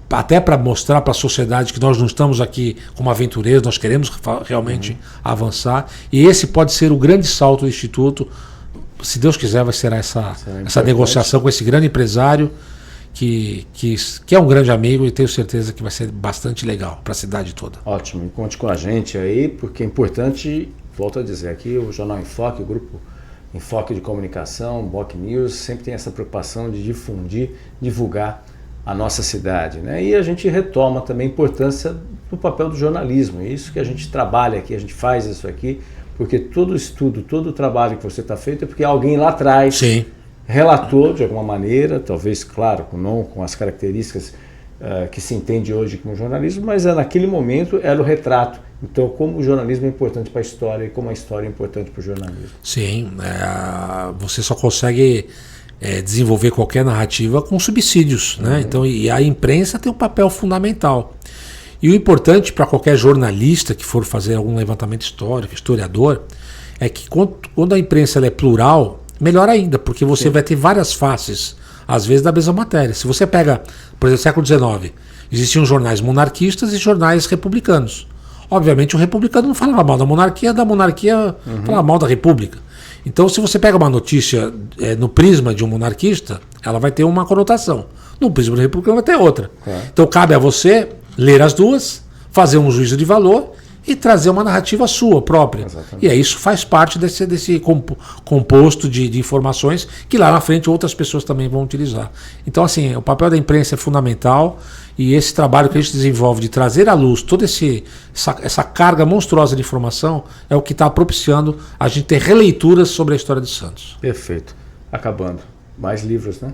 até para mostrar para a sociedade que nós não estamos aqui como aventureiros, nós queremos realmente avançar, e esse pode ser o grande salto do Instituto. Se Deus quiser, vai ser essa negociação com esse grande empresário que é um grande amigo, e tenho certeza que vai ser bastante legal para a cidade toda. Ótimo, e conte com a gente aí, porque é importante, volto a dizer, aqui o Jornal Enfoque, o grupo Enfoque de Comunicação, BOC News, sempre tem essa preocupação de divulgar a nossa cidade, né? E a gente retoma também a importância do papel do jornalismo, é isso que a gente trabalha aqui, a gente faz isso aqui, porque todo o estudo, todo o trabalho que você está feito é porque alguém lá atrás relatou de alguma maneira, talvez, claro, com as características que se entende hoje como jornalismo, mas naquele momento era o retrato. Então, como o jornalismo é importante para a história e como a história é importante para o jornalismo. Sim, você só consegue desenvolver qualquer narrativa com subsídios, né? Então, e a imprensa tem um papel fundamental. E o importante para qualquer jornalista que for fazer algum levantamento histórico, historiador, é que quando a imprensa ela é plural, melhor ainda, porque você vai ter várias faces, às vezes, da mesma matéria. Se você pega, por exemplo, século XIX, existiam jornais monarquistas e jornais republicanos. Obviamente o republicano não falava mal da monarquia falava mal da república. Então, se você pega uma notícia no prisma de um monarquista, ela vai ter uma conotação. No prisma do republicano vai ter outra. Então cabe a você ler as duas, fazer um juízo de valor e trazer uma narrativa sua própria. Exatamente. E aí isso faz parte desse composto de informações que lá na frente outras pessoas também vão utilizar. Então, assim, o papel da imprensa é fundamental, e esse trabalho que a gente desenvolve de trazer à luz toda essa carga monstruosa de informação é o que está propiciando a gente ter releituras sobre a história de Santos. Perfeito. Acabando. Mais livros, né?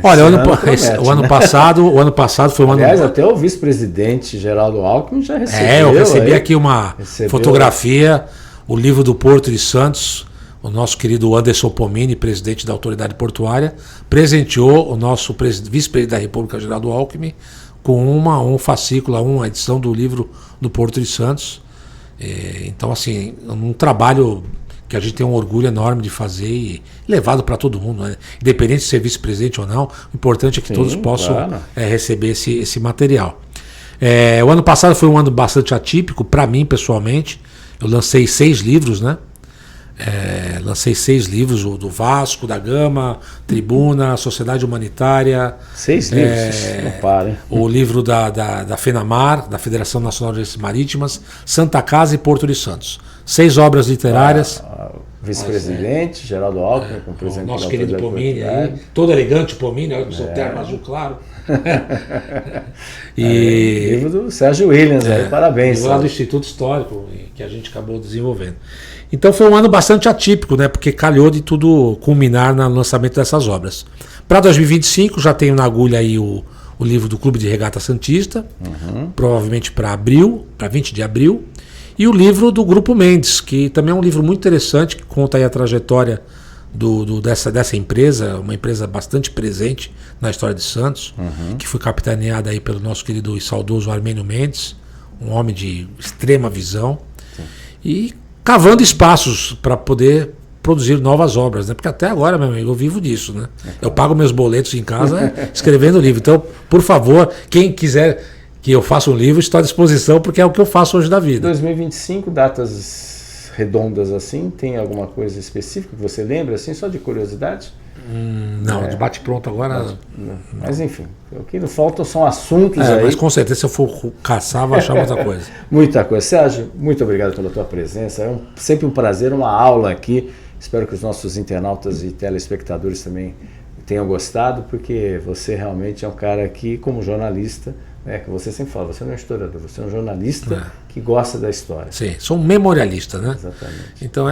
Olha, o ano passado foi um ano... Aliás, até o vice-presidente Geraldo Alckmin já recebeu. Eu recebi aqui uma fotografia, o livro do Porto de Santos. O nosso querido Anderson Pomini, presidente da autoridade portuária, presenteou o nosso vice-presidente da República, Geraldo Alckmin, com um fascículo, uma edição do livro do Porto de Santos. Então, assim, um trabalho que a gente tem um orgulho enorme de fazer e levado para todo mundo, né? Independente de ser vice-presidente ou não, o importante é que todos possam receber esse material. O ano passado foi um ano bastante atípico para mim, pessoalmente. Eu lancei 6 livros, né? Lancei 6 livros, o do Vasco da Gama, Tribuna, Sociedade Humanitária. 6 livros, não para, hein? O livro da FENAMAR, da Federação Nacional de Agências Marítimas, Santa Casa e Porto de Santos. 6 obras literárias. Vice-presidente, Geraldo Alckmin, com o presidente nosso querido Pomini aí, todo elegante Pomini, olha o seu terno azul claro. Livro do Sérgio Williams, parabéns. Livro lá do Instituto Histórico, que a gente acabou desenvolvendo. Então foi um ano bastante atípico, né? Porque calhou de tudo culminar no lançamento dessas obras. Para 2025 já tenho na agulha aí o livro do Clube de Regata Santista, provavelmente para 20 de abril. E o livro do Grupo Mendes, que também é um livro muito interessante, que conta aí a trajetória dessa empresa, uma empresa bastante presente na história de Santos, que foi capitaneada aí pelo nosso querido e saudoso Armênio Mendes, um homem de extrema visão, e cavando espaços para poder produzir novas obras, né? Porque até agora, meu amigo, eu vivo disso, né? Eu pago meus boletos em casa escrevendo livro. Então, por favor, quem quiser que eu faça um livro, estou à disposição, porque é o que eu faço hoje da vida. 2025, datas redondas assim, tem alguma coisa específica que você lembra, assim, só de curiosidade? Não, de bate-pronto agora... Mas enfim, o que não falta são assuntos aí. Mas com certeza, se eu for caçar, vou achar muita coisa. Muita coisa. Sérgio, muito obrigado pela tua presença. É sempre um prazer, uma aula aqui. Espero que os nossos internautas e telespectadores também tenham gostado, porque você realmente é um cara que, como jornalista, que você sempre fala, você não é um historiador, você é um jornalista que gosta da história. Sim, sou um memorialista, né? Exatamente. Então,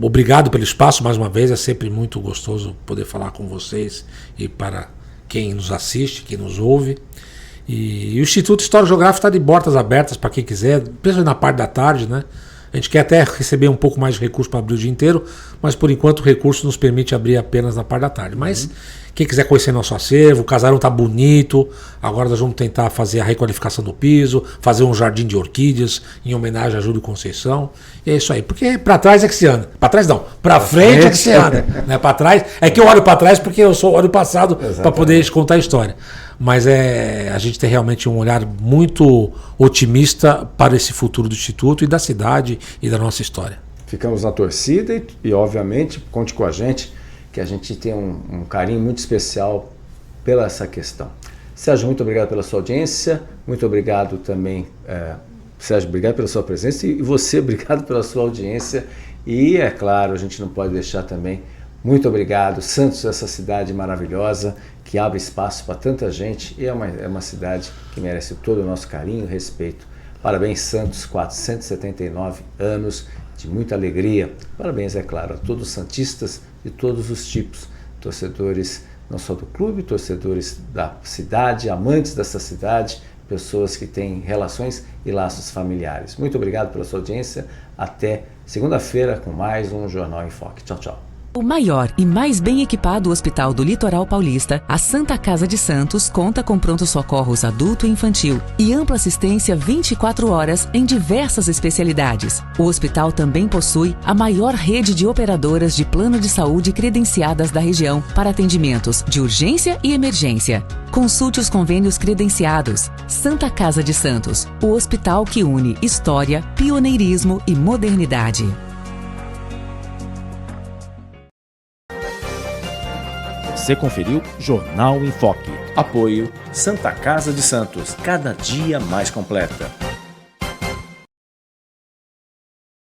obrigado pelo espaço mais uma vez, é sempre muito gostoso poder falar com vocês e para quem nos assiste, quem nos ouve. E o Instituto História Geográfica está de portas abertas para quem quiser, principalmente na parte da tarde, né? A gente quer até receber um pouco mais de recurso para abrir o dia inteiro, mas por enquanto o recurso nos permite abrir apenas na parte da tarde. Mas quem quiser conhecer nosso acervo, o casarão está bonito, agora nós vamos tentar fazer a requalificação do piso, fazer um jardim de orquídeas em homenagem a Júlio Conceição. E é isso aí, porque para trás é que se anda. Para trás não, para frente é que se anda. Né? Para trás, é que eu olho para trás porque eu só olho o passado para poder contar a história. Mas a gente tem realmente um olhar muito otimista para esse futuro do Instituto e da cidade e da nossa história. Ficamos na torcida e obviamente, conte com a gente, que a gente tem um carinho muito especial pela essa questão. Sérgio, muito obrigado pela sua audiência, muito obrigado também, Sérgio, obrigado pela sua presença e você, obrigado pela sua audiência. E, é claro, a gente não pode deixar também, muito obrigado, Santos, essa cidade maravilhosa, que abre espaço para tanta gente e é uma cidade que merece todo o nosso carinho e respeito. Parabéns, Santos, 479 anos de muita alegria. Parabéns, é claro, a todos os santistas de todos os tipos, torcedores não só do clube, torcedores da cidade, amantes dessa cidade, pessoas que têm relações e laços familiares. Muito obrigado pela sua audiência. Até segunda-feira com mais um Jornal em Foque. Tchau, tchau. O maior e mais bem equipado hospital do Litoral Paulista, a Santa Casa de Santos, conta com pronto-socorros adulto e infantil e ampla assistência 24 horas em diversas especialidades. O hospital também possui a maior rede de operadoras de plano de saúde credenciadas da região para atendimentos de urgência e emergência. Consulte os convênios credenciados. Santa Casa de Santos, o hospital que une história, pioneirismo e modernidade. Você conferiu Jornal em Foque. Apoio Santa Casa de Santos, cada dia mais completa.